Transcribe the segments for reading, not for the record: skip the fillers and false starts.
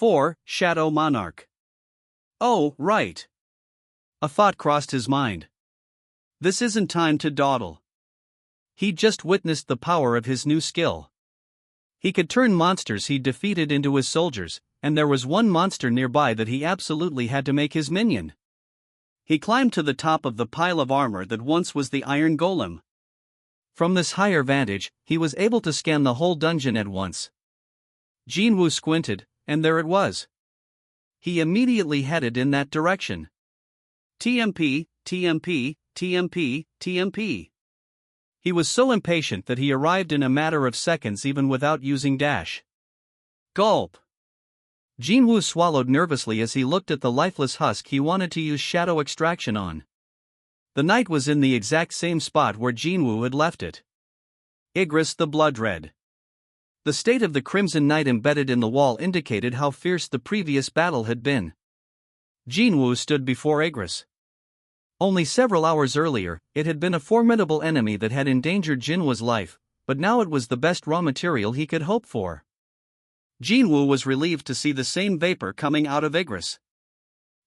4. Shadow Monarch. Oh, right. A thought crossed his mind. This isn't time to dawdle. He'd just witnessed the power of his new skill. He could turn monsters he'd defeated into his soldiers, and there was one monster nearby that he absolutely had to make his minion. He climbed to the top of the pile of armor that once was the Iron Golem. From this higher vantage, he was able to scan the whole dungeon at once. Jin-Woo squinted, and there it was. He immediately headed in that direction. TMP, TMP, TMP, TMP. He was so impatient that he arrived in a matter of seconds even without using dash. Gulp. Jin-Woo swallowed nervously as he looked at the lifeless husk he wanted to use shadow extraction on. The knight was in the exact same spot where Jin-Woo had left it. Igris the Blood-Red. The state of the Crimson Knight embedded in the wall indicated how fierce the previous battle had been. Jin-Woo stood before Igris. Only several hours earlier, it had been a formidable enemy that had endangered Jin-Woo's life, but now it was the best raw material he could hope for. Jin-Woo was relieved to see the same vapor coming out of Igris.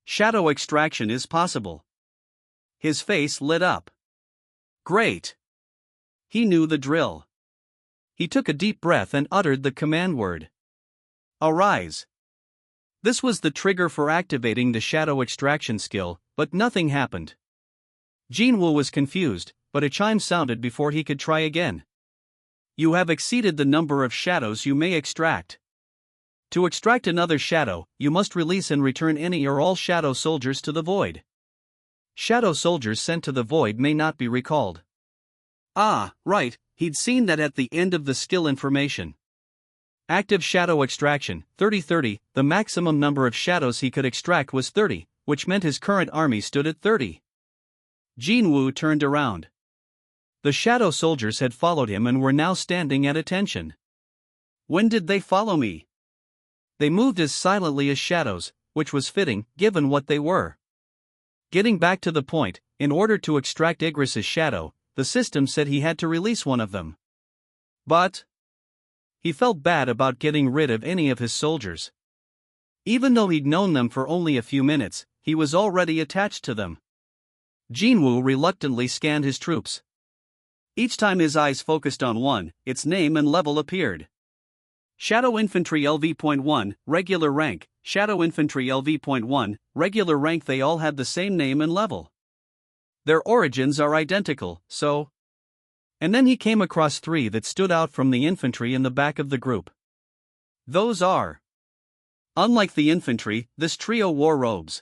Shadow extraction is possible. His face lit up. Great! He knew the drill. He took a deep breath and uttered the command word. Arise. This was the trigger for activating the shadow extraction skill, but nothing happened. Jin-Woo was confused, but a chime sounded before he could try again. You have exceeded the number of shadows you may extract. To extract another shadow, you must release and return any or all shadow soldiers to the void. Shadow soldiers sent to the void may not be recalled. Ah, right, he'd seen that at the end of the skill information. Active shadow extraction, 30-30, the maximum number of shadows he could extract was 30, which meant his current army stood at 30. Jin-Woo turned around. The shadow soldiers had followed him and were now standing at attention. When did they follow me? They moved as silently as shadows, which was fitting, given what they were. Getting back to the point, in order to extract Igris's shadow, the system said he had to release one of them. But he felt bad about getting rid of any of his soldiers. Even though he'd known them for only a few minutes, he was already attached to them. Jin-Woo reluctantly scanned his troops. Each time his eyes focused on one, its name and level appeared. Shadow Infantry LV.1, regular rank, Shadow Infantry LV.1, regular rank. They all had the same name and level. Their origins are identical, so... And then he came across three that stood out from the infantry in the back of the group. Those are... Unlike the infantry, this trio wore robes.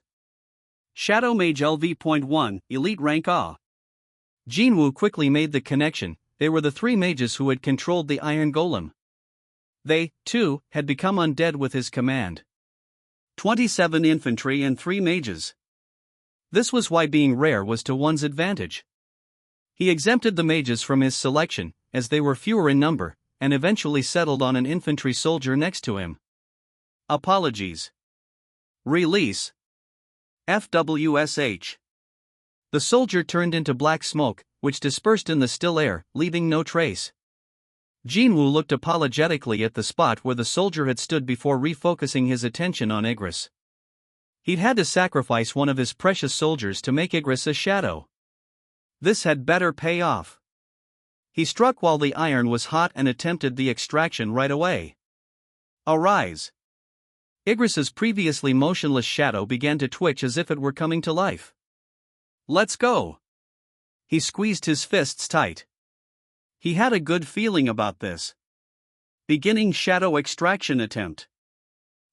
Shadow Mage LV.1, elite rank A. Jin-Woo quickly made the connection. They were the three mages who had controlled the Iron Golem. They, too, had become undead with his command. 27 infantry and 3 mages. This was why being rare was to one's advantage. He exempted the mages from his selection, as they were fewer in number, and eventually settled on an infantry soldier next to him. Apologies. Release. FWSH. The soldier turned into black smoke, which dispersed in the still air, leaving no trace. Jin-Woo looked apologetically at the spot where the soldier had stood before refocusing his attention on Igris. He'd had to sacrifice one of his precious soldiers to make Igris a shadow. This had better pay off. He struck while the iron was hot and attempted the extraction right away. Arise. Igris's previously motionless shadow began to twitch as if it were coming to life. Let's go. He squeezed his fists tight. He had a good feeling about this. Beginning shadow extraction attempt.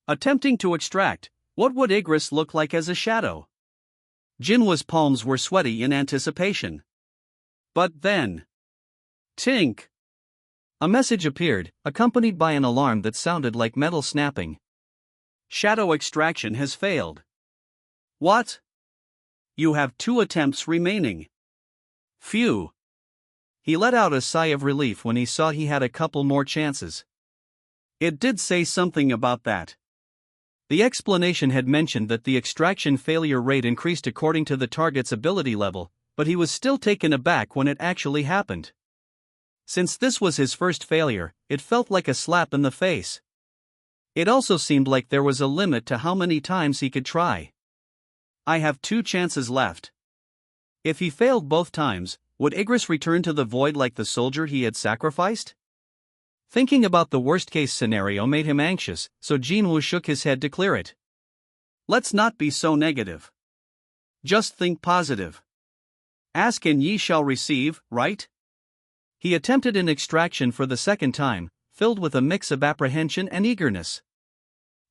Attempting to extract, what would Igris look like as a shadow? Jin-Woo's palms were sweaty in anticipation. But then... Tink! A message appeared, accompanied by an alarm that sounded like metal snapping. Shadow extraction has failed. What? You have 2 attempts remaining. Phew. He let out a sigh of relief when he saw he had a couple more chances. It did say something about that. The explanation had mentioned that the extraction failure rate increased according to the target's ability level, but he was still taken aback when it actually happened. Since this was his first failure, it felt like a slap in the face. It also seemed like there was a limit to how many times he could try. I have 2 chances left. If he failed both times, would Igris return to the void like the soldier he had sacrificed? Thinking about the worst-case scenario made him anxious, so Jin-Woo shook his head to clear it. Let's not be so negative. Just think positive. Ask and ye shall receive, right? He attempted an extraction for the second time, filled with a mix of apprehension and eagerness.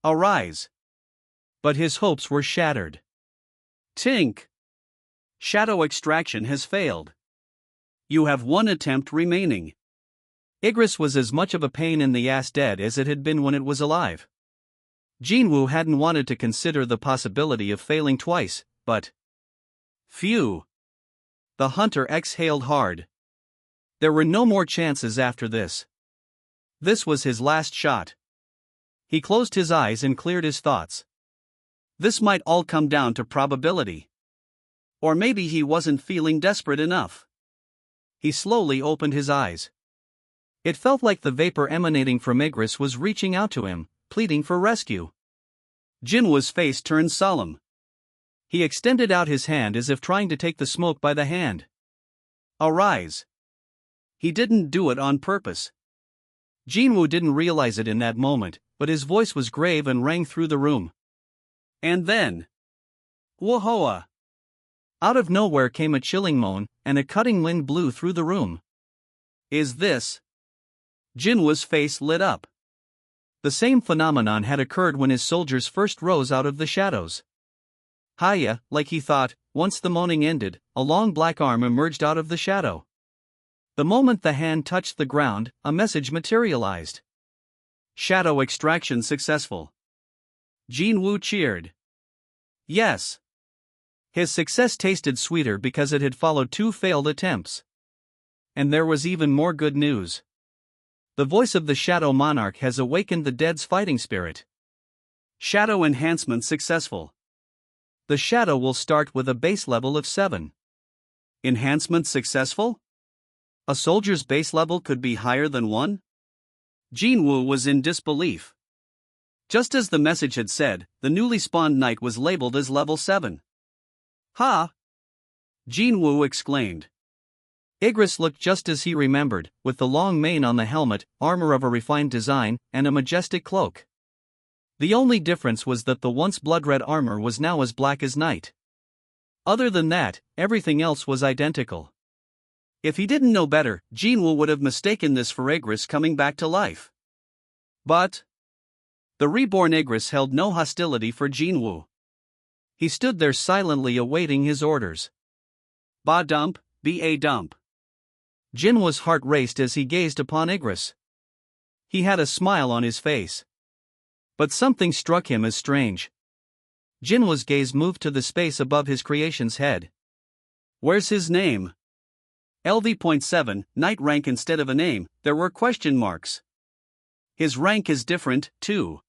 Arise. But his hopes were shattered. Tink. Shadow extraction has failed. You have 1 attempt remaining. Igris was as much of a pain in the ass dead as it had been when it was alive. Jin-Woo hadn't wanted to consider the possibility of failing twice, but... Phew. The hunter exhaled hard. There were no more chances after this. This was his last shot. He closed his eyes and cleared his thoughts. This might all come down to probability. Or maybe he wasn't feeling desperate enough. He slowly opened his eyes. It felt like the vapor emanating from Igris was reaching out to him, pleading for rescue. Jin-Woo's face turned solemn. He extended out his hand as if trying to take the smoke by the hand. Arise. He didn't do it on purpose. Jin-Woo didn't realize it in that moment, but his voice was grave and rang through the room. And then... Whoa-hoa! Out of nowhere came a chilling moan, and a cutting wind blew through the room. Is this... Jin-Woo's face lit up. The same phenomenon had occurred when his soldiers first rose out of the shadows. Hiya, like he thought, once the moaning ended, a long black arm emerged out of the shadow. The moment the hand touched the ground, a message materialized. Shadow extraction successful. Jin-Woo cheered. Yes. His success tasted sweeter because it had followed 2 failed attempts. And there was even more good news. The voice of the Shadow Monarch has awakened the dead's fighting spirit. Shadow enhancement successful. The shadow will start with a base level of 7. Enhancement successful? A soldier's base level could be higher than 1? Jin-Woo was in disbelief. Just as the message had said, the newly spawned knight was labeled as level 7. Ha! Jin-Woo exclaimed. Igris looked just as he remembered, with the long mane on the helmet, armor of a refined design, and a majestic cloak. The only difference was that the once blood-red armor was now as black as night. Other than that, everything else was identical. If he didn't know better, Jin-Woo would have mistaken this for Igris coming back to life. But... the reborn Igris held no hostility for Jin-Woo. He stood there silently awaiting his orders. Ba-dump, ba-dump. Jin-Woo's heart raced as he gazed upon Igris. He had a smile on his face. But something struck him as strange. Jin-Woo's gaze moved to the space above his creation's head. Where's his name? LV.7, knight rank instead of a name, there were question marks. His rank is different, too.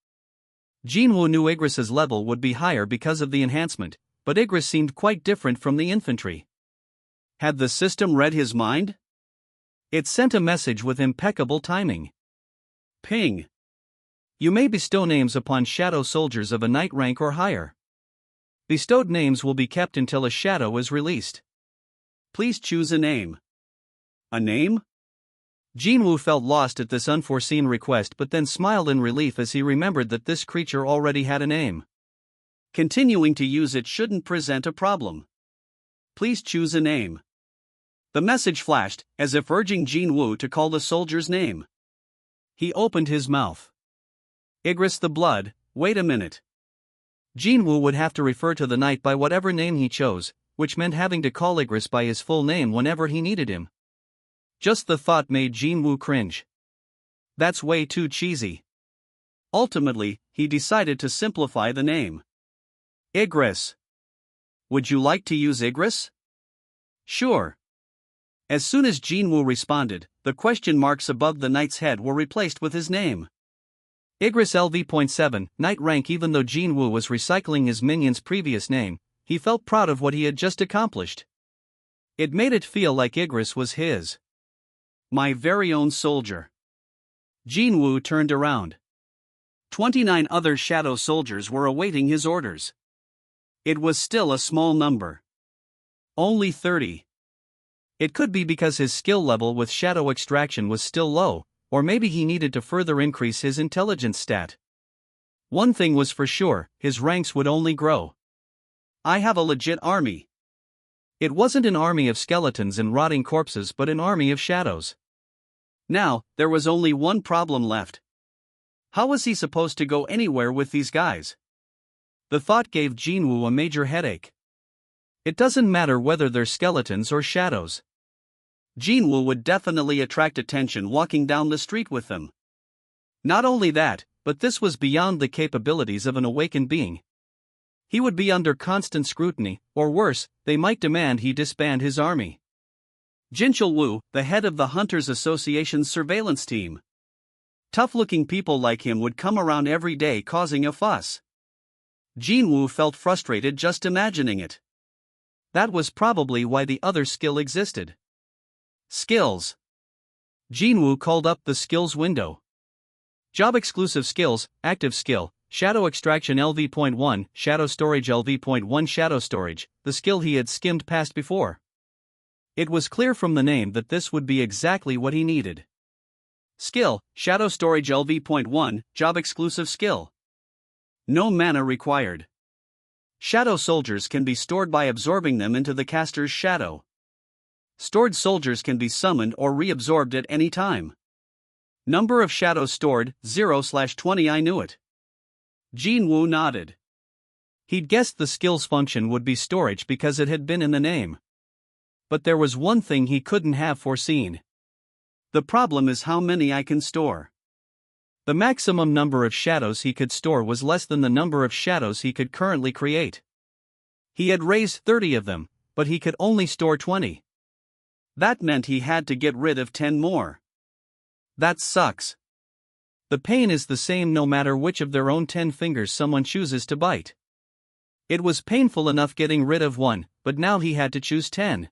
Jin-Woo knew Igris's level would be higher because of the enhancement, but Igris seemed quite different from the infantry. Had the system read his mind? It sent a message with impeccable timing. Ping. You may bestow names upon shadow soldiers of a knight rank or higher. Bestowed names will be kept until a shadow is released. Please choose a name. A name? Jin-Woo felt lost at this unforeseen request but then smiled in relief as he remembered that this creature already had a name. Continuing to use it shouldn't present a problem. Please choose a name. The message flashed, as if urging Jin-Woo to call the soldier's name. He opened his mouth. Igris the Blood, wait a minute. Jin-Woo would have to refer to the knight by whatever name he chose, which meant having to call Igris by his full name whenever he needed him. Just the thought made Jin-Woo cringe. That's way too cheesy. Ultimately, he decided to simplify the name. Igris. Would you like to use Igris? Sure. As soon as Jin-Woo responded, the question marks above the knight's head were replaced with his name. Igris LV.7, knight rank. Even though Jin-Woo was recycling his minion's previous name, he felt proud of what he had just accomplished. It made it feel like Igris was his. My very own soldier. Jin-Woo turned around. 29 other shadow soldiers were awaiting his orders. It was still a small number. Only 30. It could be because his skill level with shadow extraction was still low, or maybe he needed to further increase his intelligence stat. One thing was for sure, his ranks would only grow. I have a legit army. It wasn't an army of skeletons and rotting corpses but an army of shadows. Now, there was only one problem left. How was he supposed to go anywhere with these guys? The thought gave Jin-Woo a major headache. It doesn't matter whether they're skeletons or shadows. Jin-Woo would definitely attract attention walking down the street with them. Not only that, but this was beyond the capabilities of an awakened being. He would be under constant scrutiny, or worse, they might demand he disband his army. Jin-Woo, the head of the Hunters Association's surveillance team. Tough-looking people like him would come around every day causing a fuss. Jin-Woo felt frustrated just imagining it. That was probably why the other skill existed. Skills. Jin-Woo called up the skills window. Job exclusive skills, active skill, shadow extraction LV.1, shadow storage LV.1, shadow storage, the skill he had skimmed past before. It was clear from the name that this would be exactly what he needed. Skill, shadow storage LV.1, job exclusive skill. No mana required. Shadow soldiers can be stored by absorbing them into the caster's shadow. Stored soldiers can be summoned or reabsorbed at any time. Number of shadows stored, 0/20. I knew it. Jin-Woo nodded. He'd guessed the skill's function would be storage because it had been in the name. But there was one thing he couldn't have foreseen. The problem is how many I can store. The maximum number of shadows he could store was less than the number of shadows he could currently create. He had raised 30 of them, but he could only store 20. That meant he had to get rid of 10 more. That sucks. The pain is the same no matter which of their own 10 fingers someone chooses to bite. It was painful enough getting rid of one, but now he had to choose 10.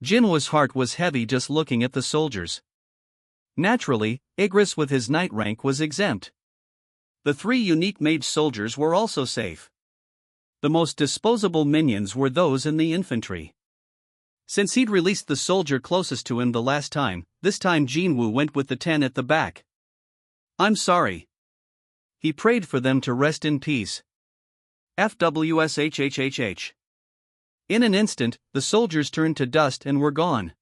Jin-Woo's heart was heavy just looking at the soldiers. Naturally, Igris with his knight rank was exempt. The 3 unique mage soldiers were also safe. The most disposable minions were those in the infantry. Since he'd released the soldier closest to him the last time, this time Jin-Woo went with the 10 at the back. I'm sorry. He prayed for them to rest in peace. FWSHHHH. In an instant, the soldiers turned to dust and were gone.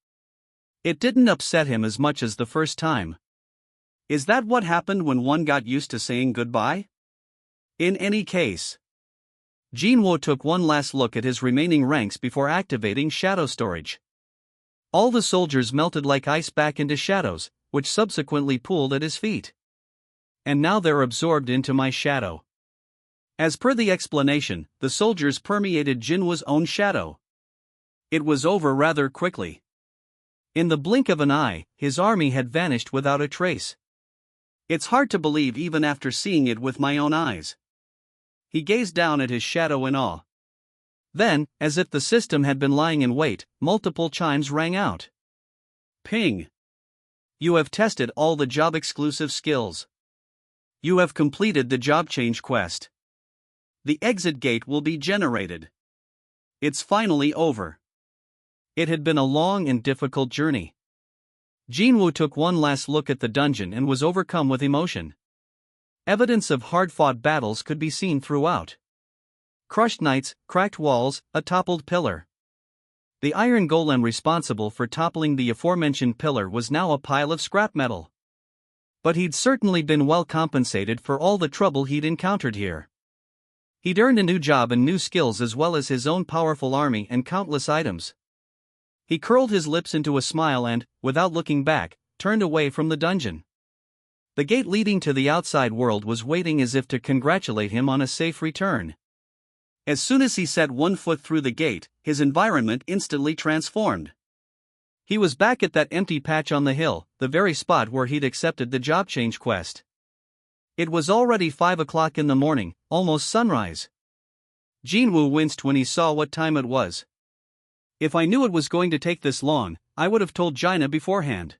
It didn't upset him as much as the first time. Is that what happened when one got used to saying goodbye? In any case, Jin-Woo took one last look at his remaining ranks before activating shadow storage. All the soldiers melted like ice back into shadows, which subsequently pooled at his feet. And now they're absorbed into my shadow. As per the explanation, the soldiers permeated Jin-Woo's own shadow. It was over rather quickly. In the blink of an eye, his army had vanished without a trace. It's hard to believe even after seeing it with my own eyes. He gazed down at his shadow in awe. Then, as if the system had been lying in wait, multiple chimes rang out. Ping. You have tested all the job-exclusive skills. You have completed the job change quest. The exit gate will be generated. It's finally over. It had been a long and difficult journey. Jin-Woo took one last look at the dungeon and was overcome with emotion. Evidence of hard-fought battles could be seen throughout. Crushed knights, cracked walls, a toppled pillar. The iron golem responsible for toppling the aforementioned pillar was now a pile of scrap metal. But he'd certainly been well compensated for all the trouble he'd encountered here. He'd earned a new job and new skills as well as his own powerful army and countless items. He curled his lips into a smile and, without looking back, turned away from the dungeon. The gate leading to the outside world was waiting as if to congratulate him on a safe return. As soon as he set one foot through the gate, his environment instantly transformed. He was back at that empty patch on the hill, the very spot where he'd accepted the job change quest. It was already 5 o'clock in the morning, almost sunrise. Jin-Woo winced when he saw what time it was. If I knew it was going to take this long, I would have told Jaina beforehand.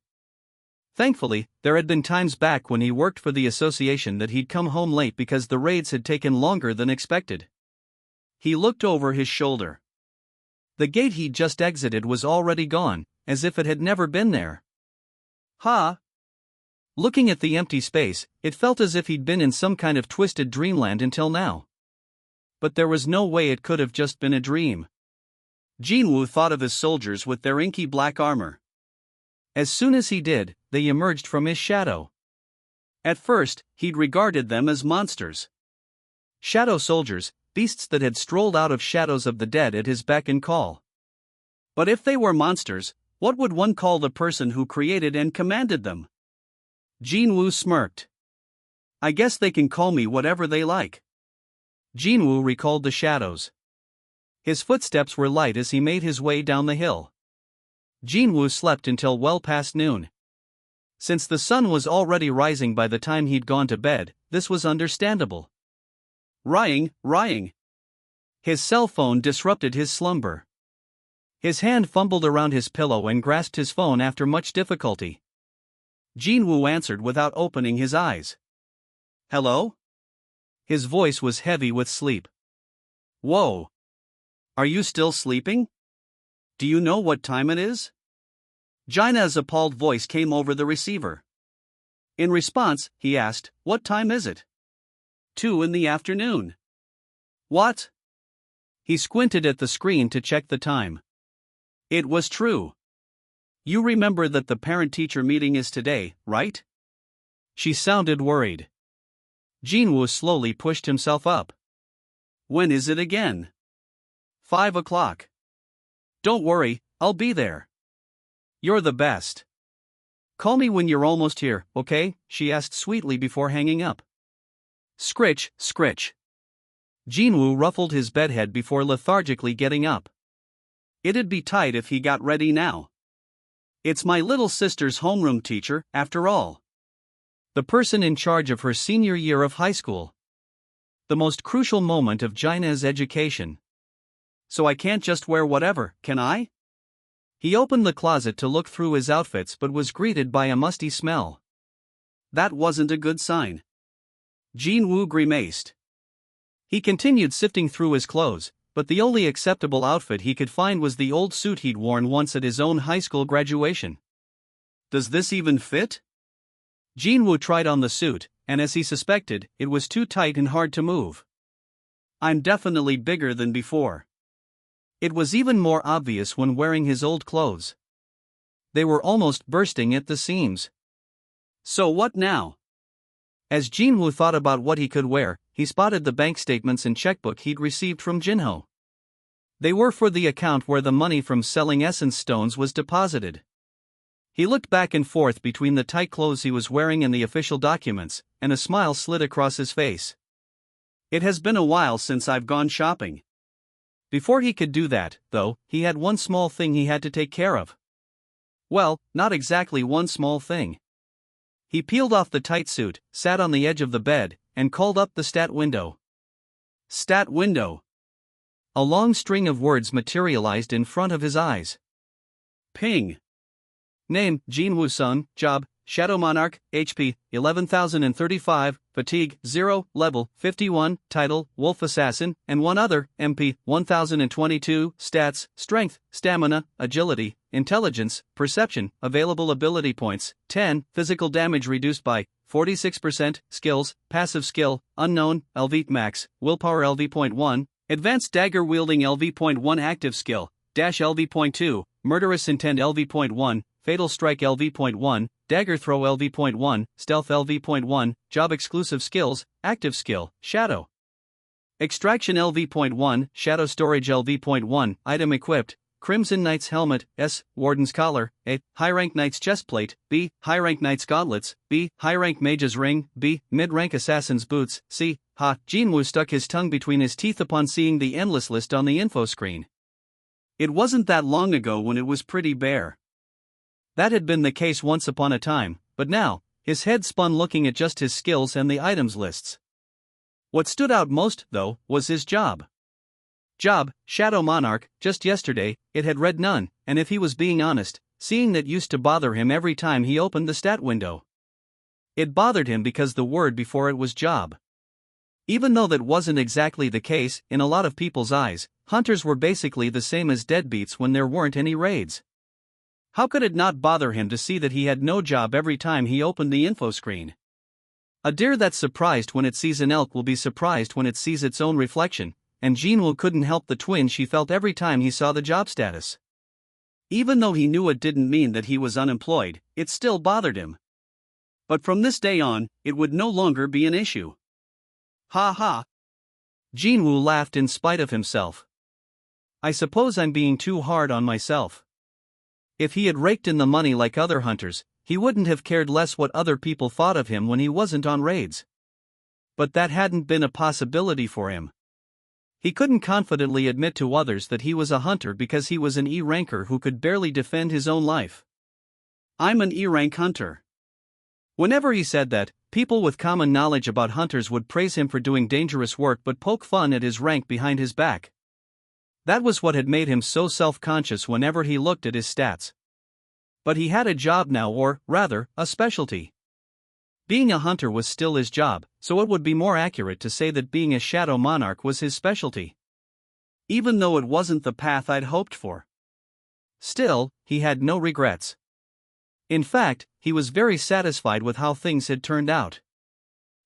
Thankfully, there had been times back when he worked for the association that he'd come home late because the raids had taken longer than expected. He looked over his shoulder. The gate he'd just exited was already gone, as if it had never been there. Ha! Looking at the empty space, it felt as if he'd been in some kind of twisted dreamland until now. But there was no way it could have just been a dream. Jin-Woo thought of his soldiers with their inky black armor. As soon as he did, they emerged from his shadow. At first, he'd regarded them as monsters. Shadow soldiers, beasts that had strolled out of shadows of the dead at his beck and call. But if they were monsters, what would one call the person who created and commanded them? Jin-Woo smirked. I guess they can call me whatever they like. Jin-Woo recalled the shadows. His footsteps were light as he made his way down the hill. Jin-Woo slept until well past noon. Since the sun was already rising by the time he'd gone to bed, this was understandable. Ring. His cell phone disrupted his slumber. His hand fumbled around his pillow and grasped his phone after much difficulty. Jin-Woo answered without opening his eyes. Hello? His voice was heavy with sleep. Whoa. Are you still sleeping? Do you know what time it is? Jaina's appalled voice came over the receiver. In response, he asked, What time is it? 2 in the afternoon. What? He squinted at the screen to check the time. It was true. You remember that the parent-teacher meeting is today, right? She sounded worried. Jin-Woo slowly pushed himself up. When is it again? 5 o'clock. Don't worry, I'll be there. You're the best. Call me when you're almost here, okay? She asked sweetly before hanging up. Scritch. Jin-Woo ruffled his bedhead before lethargically getting up. It'd be tight if he got ready now. It's my little sister's homeroom teacher, after all. The person in charge of her senior year of high school. The most crucial moment of Jaina's education. So I can't just wear whatever, can I? He opened the closet to look through his outfits but was greeted by a musty smell. That wasn't a good sign. Jin-Woo grimaced. He continued sifting through his clothes, but the only acceptable outfit he could find was the old suit he'd worn once at his own high school graduation. Does this even fit? Jin-Woo tried on the suit, and as he suspected, it was too tight and hard to move. I'm definitely bigger than before. It was even more obvious when wearing his old clothes. They were almost bursting at the seams. So what now? As Jin-Woo thought about what he could wear, he spotted the bank statements and checkbook he'd received from Jinho. They were for the account where the money from selling essence stones was deposited. He looked back and forth between the tight clothes he was wearing and the official documents, and a smile slid across his face. It has been a while since I've gone shopping. Before he could do that, though, he had one small thing he had to take care of. Well, not exactly one small thing. He peeled off the tight suit, sat on the edge of the bed, and called up the stat window. Stat window. A long string of words materialized in front of his eyes. Ping. Name, Jin-Woo Sung, Job, Shadow Monarch, HP, 11,035, Fatigue, 0, Level, 51, Title, Wolf Assassin, and one other, MP, 1022, Stats, Strength, Stamina, Agility, Intelligence, Perception, Available Ability Points, 10, Physical Damage reduced by 46%, Skills, Passive Skill, Unknown, LV Max, Willpower LV.1, Advanced Dagger Wielding LV.1 Active Skill, Dash LV.2, Murderous Intent LV.1, Fatal Strike LV.1, Dagger Throw LV.1, Stealth LV.1, Job Exclusive Skills, Active Skill, Shadow. Extraction LV.1, Shadow Storage LV.1, Item Equipped, Crimson Knight's Helmet, S, Warden's Collar, A, High-Rank Knight's Chestplate, B, High-Rank Knight's Gauntlets, B, High-Rank Mage's Ring, B, Mid-Rank Assassin's Boots, C, Ha. Jin-Woo stuck his tongue between his teeth upon seeing the endless list on the info screen. It wasn't that long ago when it was pretty bare. That had been the case once upon a time, but now, his head spun looking at just his skills and the items lists. What stood out most, though, was his job. Job, Shadow Monarch. Just yesterday, it had read none, and if he was being honest, seeing that used to bother him every time he opened the stat window. It bothered him because the word before it was job. Even though that wasn't exactly the case, in a lot of people's eyes, hunters were basically the same as deadbeats when there weren't any raids. How could it not bother him to see that he had no job every time he opened the info screen? A deer that's surprised when it sees an elk will be surprised when it sees its own reflection, and Jin-Woo couldn't help the twinge she felt every time he saw the job status. Even though he knew it didn't mean that he was unemployed, it still bothered him. But from this day on, it would no longer be an issue. Ha ha! Jin-Woo laughed in spite of himself. I suppose I'm being too hard on myself. If he had raked in the money like other hunters, he wouldn't have cared less what other people thought of him when he wasn't on raids. But that hadn't been a possibility for him. He couldn't confidently admit to others that he was a hunter because he was an E-ranker who could barely defend his own life. I'm an E-rank hunter. Whenever he said that, people with common knowledge about hunters would praise him for doing dangerous work but poke fun at his rank behind his back. That was what had made him so self-conscious whenever he looked at his stats. But he had a job now, or, rather, a specialty. Being a hunter was still his job, so it would be more accurate to say that being a shadow monarch was his specialty. Even though it wasn't the path I'd hoped for. Still, he had no regrets. In fact, he was very satisfied with how things had turned out.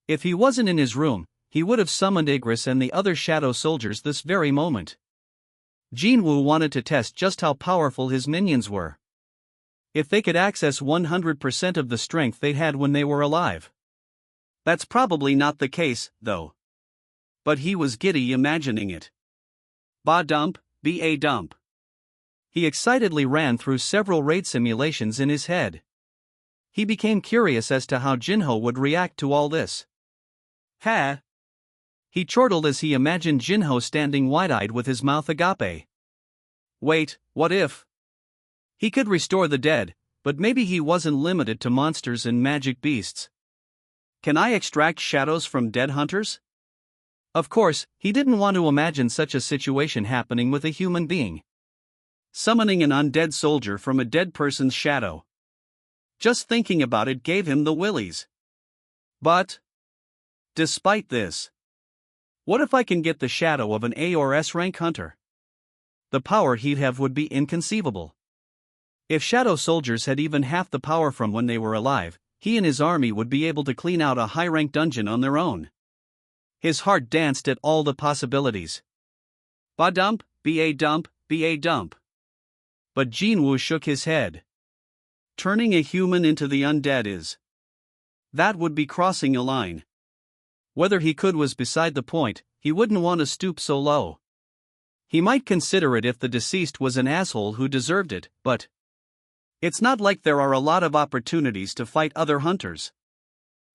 If he wasn't in his room, he would have summoned Igris and the other shadow soldiers this very moment. Jin-Woo wanted to test just how powerful his minions were. If they could access 100% of the strength they had when they were alive. That's probably not the case, though. But he was giddy imagining it. Ba-dump, ba-dump. He excitedly ran through several raid simulations in his head. He became curious as to how Jin-Ho would react to all this. Ha! He chortled as he imagined Jin-Ho standing wide-eyed with his mouth agape. Wait, what if? He could restore the dead, but maybe he wasn't limited to monsters and magic beasts. Can I extract shadows from dead hunters? Of course, he didn't want to imagine such a situation happening with a human being. Summoning an undead soldier from a dead person's shadow. Just thinking about it gave him the willies. But, despite this, what if I can get the shadow of an A or S rank hunter? The power he'd have would be inconceivable. If shadow soldiers had even half the power from when they were alive, he and his army would be able to clean out a high-rank dungeon on their own. His heart danced at all the possibilities. Ba-dump, ba-dump, ba-dump. But Jin-Woo shook his head. Turning a human into the undead is. That would be crossing a line. Whether he could was beside the point, he wouldn't want to stoop so low. He might consider it if the deceased was an asshole who deserved it, but it's not like there are a lot of opportunities to fight other hunters.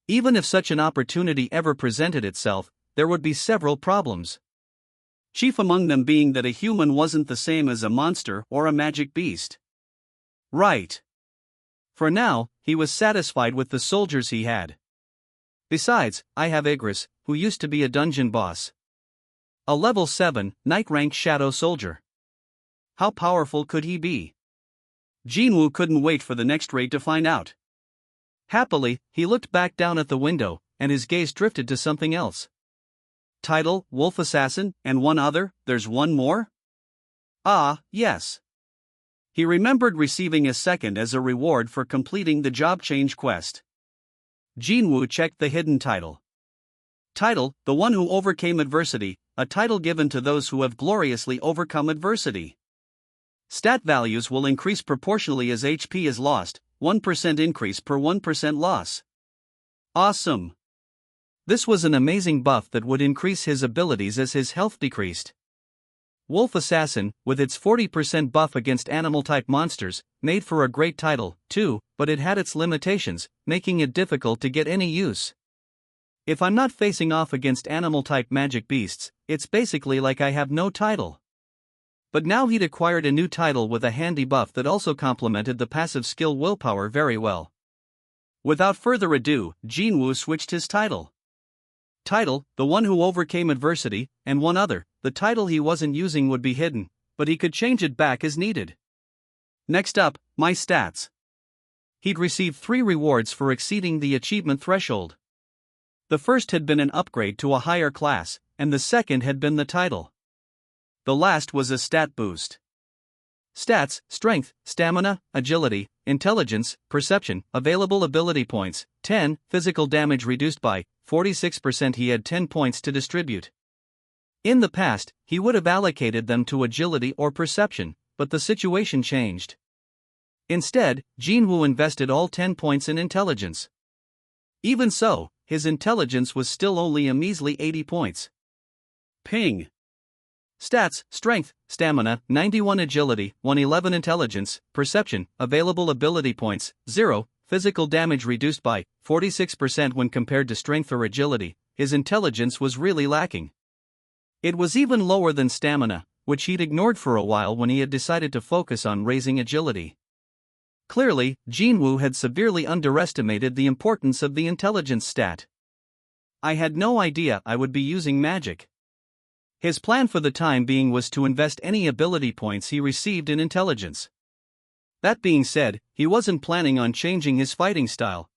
Even if such an opportunity ever presented itself, there would be several problems. Chief among them being that a human wasn't the same as a monster or a magic beast. Right. For now, he was satisfied with the soldiers he had. Besides, I have Igris, who used to be a dungeon boss. A level 7, night-rank shadow soldier. How powerful could he be? Jin-Woo couldn't wait for the next raid to find out. Happily, he looked back down at the window, and his gaze drifted to something else. Title, Wolf Assassin, and one other, there's one more? Ah, yes. He remembered receiving a second as a reward for completing the job change quest. Jin-Woo checked the hidden title. Title, The One Who Overcame Adversity, a title given to those who have gloriously overcome adversity. Stat values will increase proportionally as HP is lost, 1% increase per 1% loss. Awesome! This was an amazing buff that would increase his abilities as his health decreased. Wolf Assassin, with its 40% buff against animal-type monsters, made for a great title, too, but it had its limitations, making it difficult to get any use. If I'm not facing off against animal-type magic beasts, it's basically like I have no title. But now he'd acquired a new title with a handy buff that also complemented the passive skill willpower very well. Without further ado, Jin-Woo switched his title. Title, The One Who Overcame Adversity, and one other. The title he wasn't using would be hidden, but he could change it back as needed. Next up, my stats. He'd received 3 rewards for exceeding the achievement threshold. The first had been an upgrade to a higher class, and the second had been the title. The last was a stat boost. Stats: strength, stamina, agility, intelligence, perception, available ability points, 10, physical damage reduced by 46%. He had 10 points to distribute. In the past, he would have allocated them to agility or perception, but the situation changed. Instead, Jin-Woo invested all 10 points in intelligence. Even so, his intelligence was still only a measly 80 points. Ping. Stats: strength, stamina, 91, agility, 111, intelligence, perception, available ability points, 0, physical damage reduced by 46% when compared to strength or agility. His intelligence was really lacking. It was even lower than stamina, which he'd ignored for a while when he had decided to focus on raising agility. Clearly, Jin-Woo had severely underestimated the importance of the intelligence stat. I had no idea I would be using magic. His plan for the time being was to invest any ability points he received in intelligence. That being said, he wasn't planning on changing his fighting style.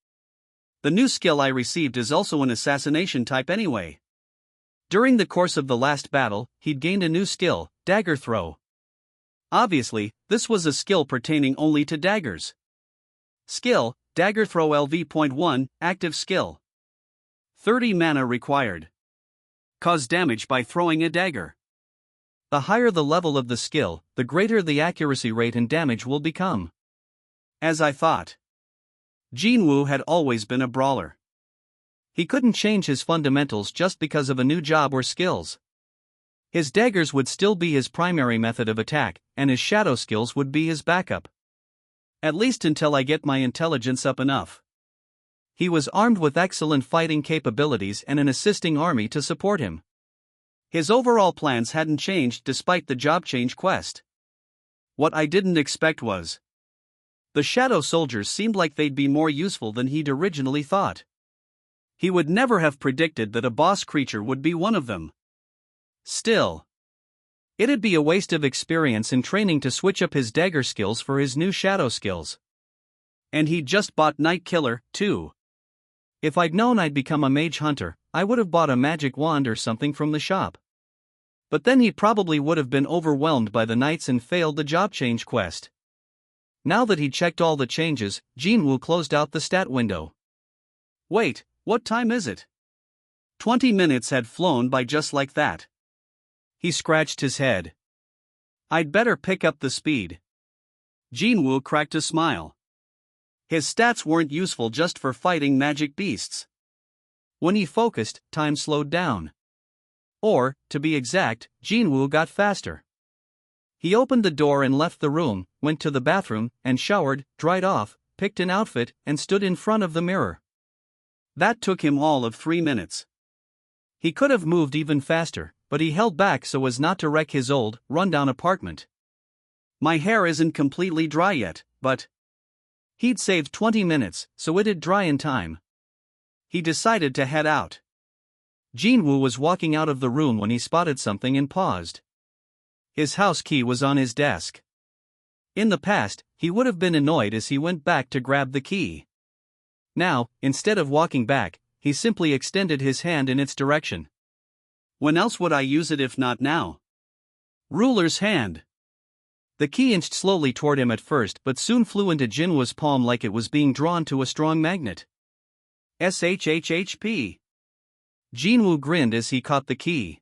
The new skill I received is also an assassination type anyway. During the course of the last battle, he'd gained a new skill, dagger throw. Obviously, this was a skill pertaining only to daggers. Skill: dagger throw LV.1, active skill. 30 mana required. Cause damage by throwing a dagger. The higher the level of the skill, the greater the accuracy rate and damage will become. As I thought. Jin-Woo had always been a brawler. He couldn't change his fundamentals just because of a new job or skills. His daggers would still be his primary method of attack, and his shadow skills would be his backup. At least until I get my intelligence up enough. He was armed with excellent fighting capabilities and an assisting army to support him. His overall plans hadn't changed despite the job change quest. What I didn't expect was the shadow soldiers seemed like they'd be more useful than he'd originally thought. He would never have predicted that a boss creature would be one of them. Still, it'd be a waste of experience and training to switch up his dagger skills for his new shadow skills. And he'd just bought Night Killer, too. If I'd known I'd become a mage hunter, I would have bought a magic wand or something from the shop. But then he probably would have been overwhelmed by the knights and failed the job change quest. Now that he'd checked all the changes, Jin-Woo closed out the stat window. Wait, what time is it? 20 minutes had flown by just like that. He scratched his head. I'd better pick up the speed. Jin-Woo cracked a smile. His stats weren't useful just for fighting magic beasts. When he focused, time slowed down. Or, to be exact, Jin-Woo got faster. He opened the door and left the room, went to the bathroom, and showered, dried off, picked an outfit, and stood in front of the mirror. That took him all of 3 minutes. He could have moved even faster, but he held back so as not to wreck his old, run-down apartment. My hair isn't completely dry yet, but he'd saved 20 minutes, so it'd dry in time. He decided to head out. Jin-Woo was walking out of the room when he spotted something and paused. His house key was on his desk. In the past, he would have been annoyed as he went back to grab the key. Now, instead of walking back, he simply extended his hand in its direction. When else would I use it if not now? Ruler's hand. The key inched slowly toward him at first but soon flew into Jin-Woo's palm like it was being drawn to a strong magnet. SHHHP. Jin-Woo grinned as he caught the key.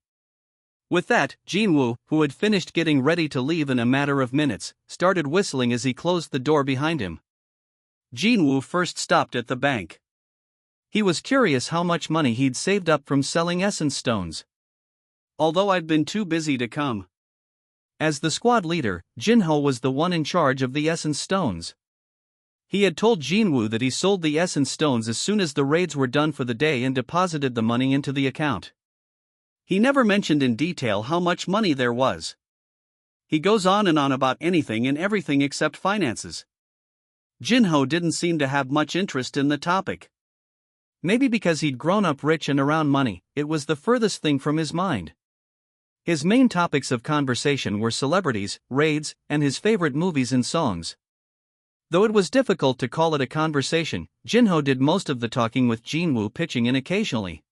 With that, Jin-Woo, who had finished getting ready to leave in a matter of minutes, started whistling as he closed the door behind him. Jin-Woo first stopped at the bank. He was curious how much money he'd saved up from selling essence stones. Although I'd been too busy to come. As the squad leader, Jin-Ho was the one in charge of the essence stones. He had told Jin-Woo that he sold the essence stones as soon as the raids were done for the day and deposited the money into the account. He never mentioned in detail how much money there was. He goes on and on about anything and everything except finances. Jin-Ho didn't seem to have much interest in the topic. Maybe because he'd grown up rich and around money, it was the furthest thing from his mind. His main topics of conversation were celebrities, raids, and his favorite movies and songs. Though it was difficult to call it a conversation, Jin-Ho did most of the talking with Jin-Woo pitching in occasionally.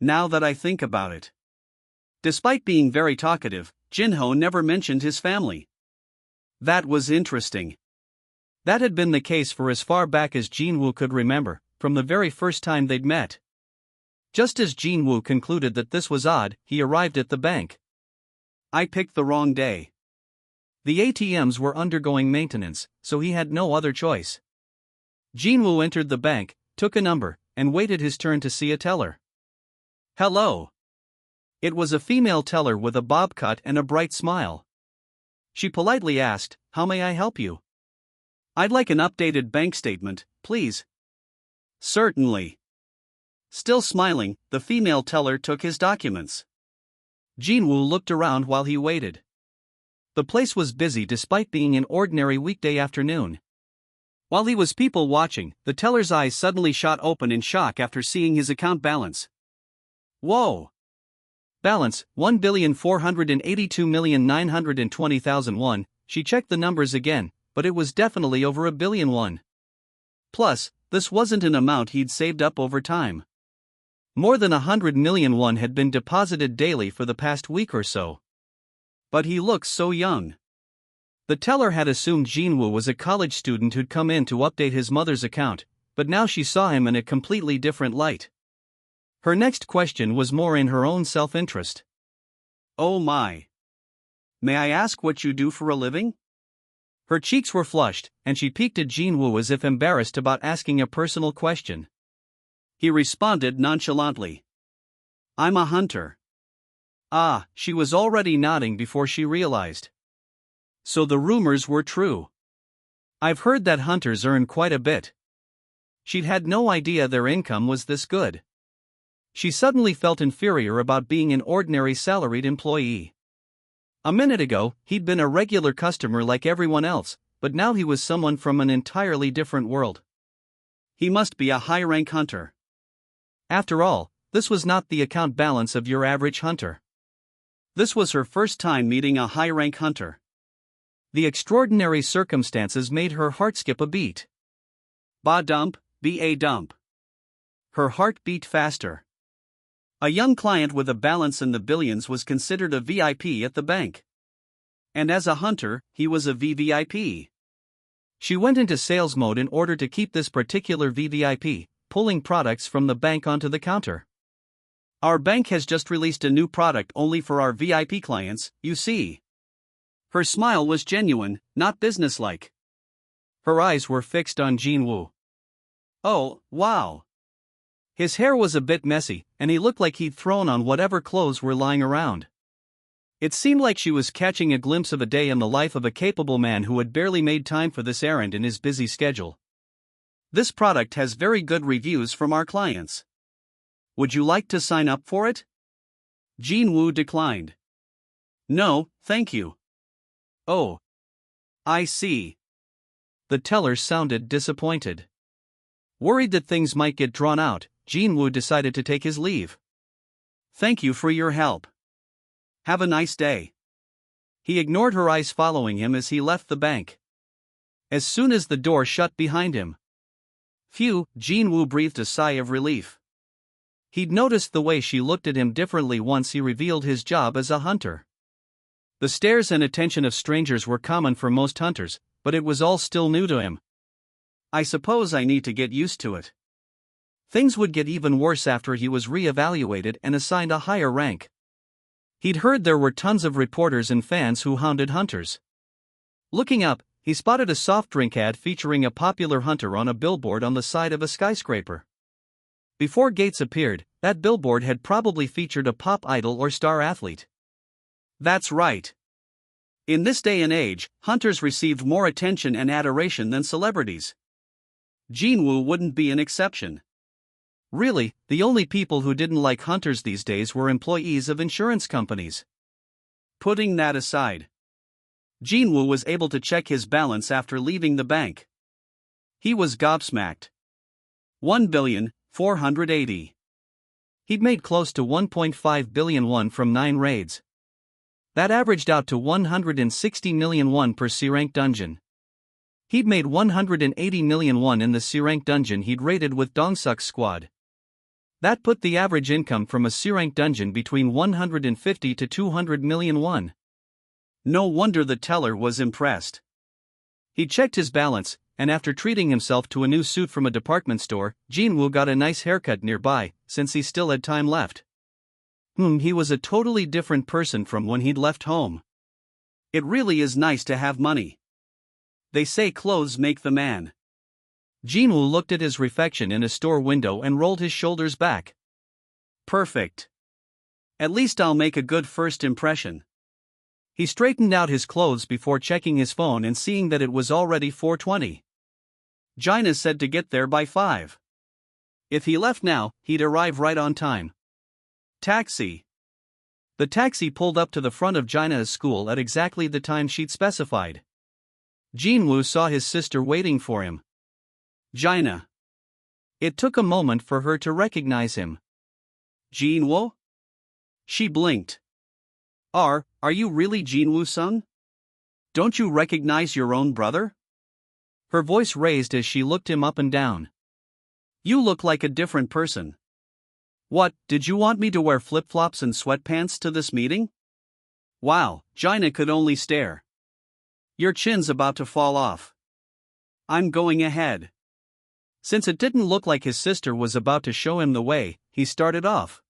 Now that I think about it. Despite being very talkative, Jin-Ho never mentioned his family. That was interesting. That had been the case for as far back as Jin-Woo could remember, from the very first time they'd met. Just as Jin-Woo concluded that this was odd, he arrived at the bank. I picked the wrong day. The ATMs were undergoing maintenance, so he had no other choice. Jin-Woo entered the bank, took a number, and waited his turn to see a teller. Hello. It was a female teller with a bob cut and a bright smile. She politely asked, "How may I help you?" "I'd like an updated bank statement, please." "Certainly." Still smiling, the female teller took his documents. Jin-Woo looked around while he waited. The place was busy despite being an ordinary weekday afternoon. While he was people watching, the teller's eyes suddenly shot open in shock after seeing his account balance. Whoa! Balance, 1,482,920,000 won. She checked the numbers again, but it was definitely over $1 billion. Plus, this wasn't an amount he'd saved up over time. More than 100 million won had been deposited daily for the past week or so. But he looks so young. The teller had assumed Jin-Woo was a college student who'd come in to update his mother's account, but now she saw him in a completely different light. Her next question was more in her own self-interest. Oh my. May I ask what you do for a living? Her cheeks were flushed, and she peeked at Jin-Woo as if embarrassed about asking a personal question. He responded nonchalantly. I'm a hunter. Ah, she was already nodding before she realized. So the rumors were true. I've heard that hunters earn quite a bit. She'd had no idea their income was this good. She suddenly felt inferior about being an ordinary salaried employee. A minute ago, he'd been a regular customer like everyone else, but now he was someone from an entirely different world. He must be a high-rank hunter. After all, this was not the account balance of your average hunter. This was her first time meeting a high-rank hunter. The extraordinary circumstances made her heart skip a beat. Ba-dump, ba-dump. Her heart beat faster. A young client with a balance in the billions was considered a VIP at the bank. And as a hunter, he was a VVIP. She went into sales mode in order to keep this particular VVIP, pulling products from the bank onto the counter. Our bank has just released a new product only for our VIP clients, you see. Her smile was genuine, not businesslike. Her eyes were fixed on Jin-Woo. Oh, wow. His hair was a bit messy, and he looked like he'd thrown on whatever clothes were lying around. It seemed like she was catching a glimpse of a day in the life of a capable man who had barely made time for this errand in his busy schedule. This product has very good reviews from our clients. Would you like to sign up for it? Jin-Woo declined. No, thank you. Oh. I see. The teller sounded disappointed. Worried that things might get drawn out, Jin-Woo decided to take his leave. Thank you for your help. Have a nice day. He ignored her eyes following him as he left the bank. As soon as the door shut behind him. Phew, Jin-Woo breathed a sigh of relief. He'd noticed the way she looked at him differently once he revealed his job as a hunter. The stares and attention of strangers were common for most hunters, but it was all still new to him. I suppose I need to get used to it. Things would get even worse after he was re-evaluated and assigned a higher rank. He'd heard there were tons of reporters and fans who hounded hunters. Looking up, he spotted a soft drink ad featuring a popular hunter on a billboard on the side of a skyscraper. Before Gates appeared, that billboard had probably featured a pop idol or star athlete. That's right. In this day and age, hunters received more attention and adoration than celebrities. Jin-Woo wouldn't be an exception. Really, the only people who didn't like hunters these days were employees of insurance companies. Putting that aside, Jin-Woo was able to check his balance after leaving the bank. He was gobsmacked. 1,480,000,000. He'd made close to 1.5 billion won from 9 raids. That averaged out to 160 million won per C-rank dungeon. He'd made 180 million won in the C-rank dungeon he'd raided with Dong-suk's squad. That put the average income from a C-rank dungeon between 150 to 200 million won. No wonder the teller was impressed. He checked his balance, and after treating himself to a new suit from a department store, Jin-Woo got a nice haircut nearby, since he still had time left. He was a totally different person from when he'd left home. It really is nice to have money. They say clothes make the man. Jin-Woo looked at his reflection in a store window and rolled his shoulders back. Perfect. At least I'll make a good first impression. He straightened out his clothes before checking his phone and seeing that it was already 4:20. Gina said to get there by 5. If he left now, he'd arrive right on time. Taxi. The taxi pulled up to the front of Gina's school at exactly the time she'd specified. Jin-Woo saw his sister waiting for him. Gina. It took a moment for her to recognize him. Jin-Woo? She blinked. Are you really Jin-Woo Sung? Don't you recognize your own brother? Her voice raised as she looked him up and down. You look like a different person. What, did you want me to wear flip-flops and sweatpants to this meeting? Wow, Gina could only stare. Your chin's about to fall off. I'm going ahead. Since it didn't look like his sister was about to show him the way, he started off.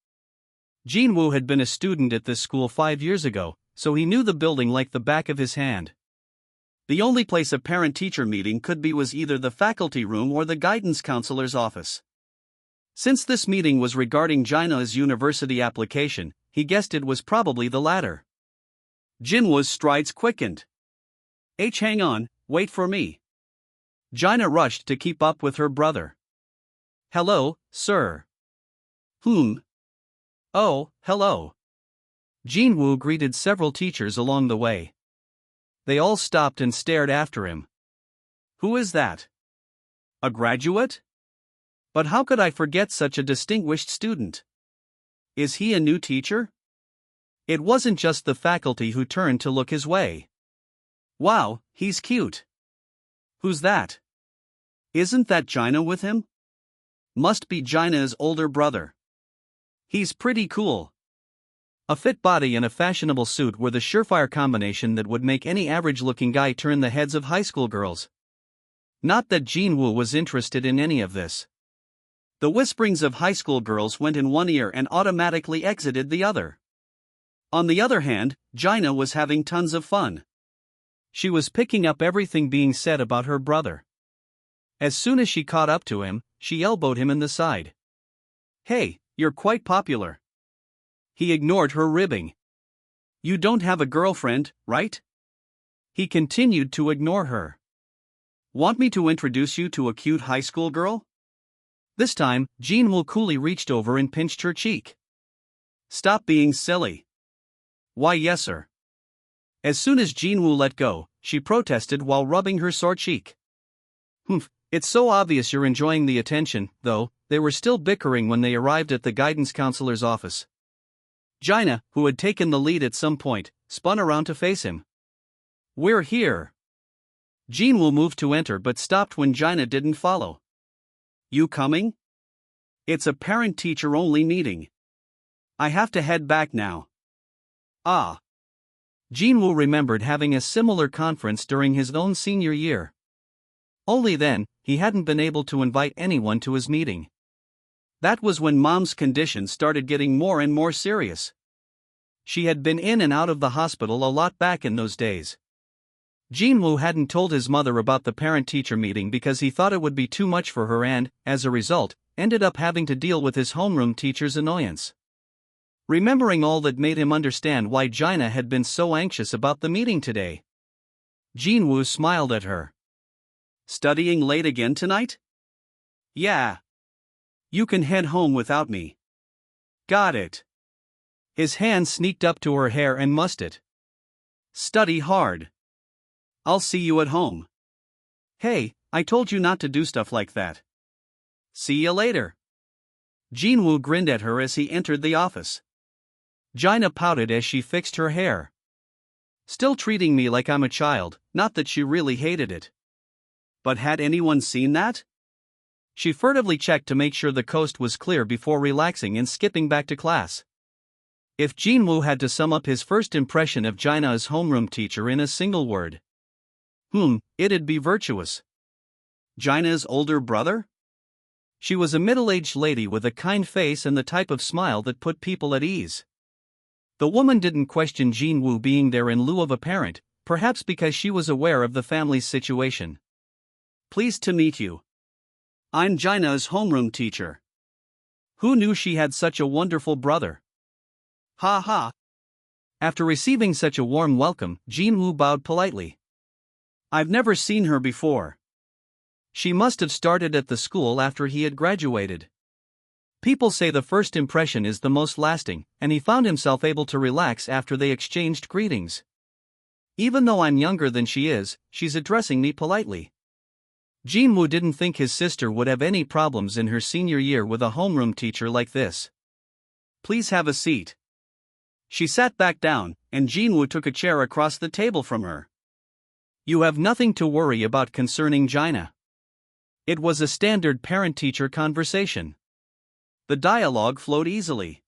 Jin-Woo had been a student at this school 5 years ago, so he knew the building like the back of his hand. The only place a parent-teacher meeting could be was either the faculty room or the guidance counselor's office. Since this meeting was regarding Gina's university application, he guessed it was probably the latter. Jin-Woo's strides quickened. Hang on, wait for me. Gina rushed to keep up with her brother. Hello, sir. Oh, hello. Jin-Woo greeted several teachers along the way. They all stopped and stared after him. Who is that? A graduate? But how could I forget such a distinguished student? Is he a new teacher? It wasn't just the faculty who turned to look his way. Wow, he's cute. Who's that? Isn't that Gina with him? Must be Gina's older brother. He's pretty cool. A fit body and a fashionable suit were the surefire combination that would make any average-looking guy turn the heads of high school girls. Not that Jin-Woo was interested in any of this. The whisperings of high school girls went in one ear and automatically exited the other. On the other hand, Gina was having tons of fun. She was picking up everything being said about her brother. As soon as she caught up to him, she elbowed him in the side. Hey, you're quite popular. He ignored her ribbing. You don't have a girlfriend, right? He continued to ignore her. Want me to introduce you to a cute high school girl? This time, Jin-Woo coolly reached over and pinched her cheek. Stop being silly. Why yes sir. As soon as Jin-Woo let go, she protested while rubbing her sore cheek. It's so obvious you're enjoying the attention, though. They were still bickering when they arrived at the guidance counselor's office. Gina, who had taken the lead at some point, spun around to face him. We're here. Jin-Woo moved to enter but stopped when Gina didn't follow. You coming? It's a parent-teacher only meeting. I have to head back now. Ah. Jin-Woo remembered having a similar conference during his own senior year. Only then, he hadn't been able to invite anyone to his meeting. That was when Mom's condition started getting more and more serious. She had been in and out of the hospital a lot back in those days. Jin-Woo hadn't told his mother about the parent-teacher meeting because he thought it would be too much for her and, as a result, ended up having to deal with his homeroom teacher's annoyance. Remembering all that made him understand why Gina had been so anxious about the meeting today. Jin-Woo smiled at her. Studying late again tonight? Yeah. You can head home without me. Got it. His hand sneaked up to her hair and mussed it. Study hard. I'll see you at home. Hey, I told you not to do stuff like that. See you later. Jin-Woo grinned at her as he entered the office. Gina pouted as she fixed her hair. Still treating me like I'm a child, not that she really hated it. But had anyone seen that? She furtively checked to make sure the coast was clear before relaxing and skipping back to class. If Jin-Woo had to sum up his first impression of Jaina's homeroom teacher in a single word, it'd be virtuous. Jaina's older brother? She was a middle-aged lady with a kind face and the type of smile that put people at ease. The woman didn't question Jin-Woo being there in lieu of a parent, perhaps because she was aware of the family's situation. Pleased to meet you. I'm Jaina's homeroom teacher. Who knew she had such a wonderful brother? Ha ha. After receiving such a warm welcome, Jin-Woo bowed politely. I've never seen her before. She must have started at the school after he had graduated. People say the first impression is the most lasting, and he found himself able to relax after they exchanged greetings. Even though I'm younger than she is, she's addressing me politely. Jin-Woo didn't think his sister would have any problems in her senior year with a homeroom teacher like this. Please have a seat. She sat back down, and Jin-Woo took a chair across the table from her. You have nothing to worry about concerning Jaina. It was a standard parent-teacher conversation. The dialogue flowed easily.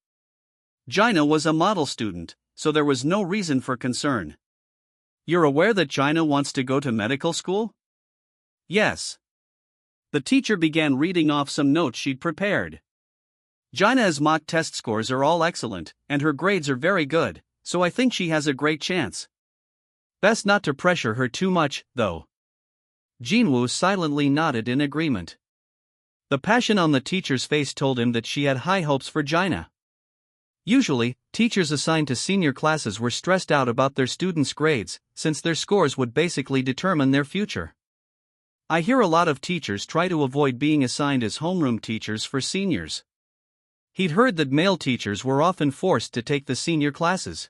Jaina was a model student, so there was no reason for concern. You're aware that Jaina wants to go to medical school? Yes. The teacher began reading off some notes she'd prepared. Jaina's mock test scores are all excellent, and her grades are very good, so I think she has a great chance. Best not to pressure her too much, though. Jin-Woo silently nodded in agreement. The passion on the teacher's face told him that she had high hopes for Jaina. Usually, teachers assigned to senior classes were stressed out about their students' grades, since their scores would basically determine their future. I hear a lot of teachers try to avoid being assigned as homeroom teachers for seniors. He'd heard that male teachers were often forced to take the senior classes.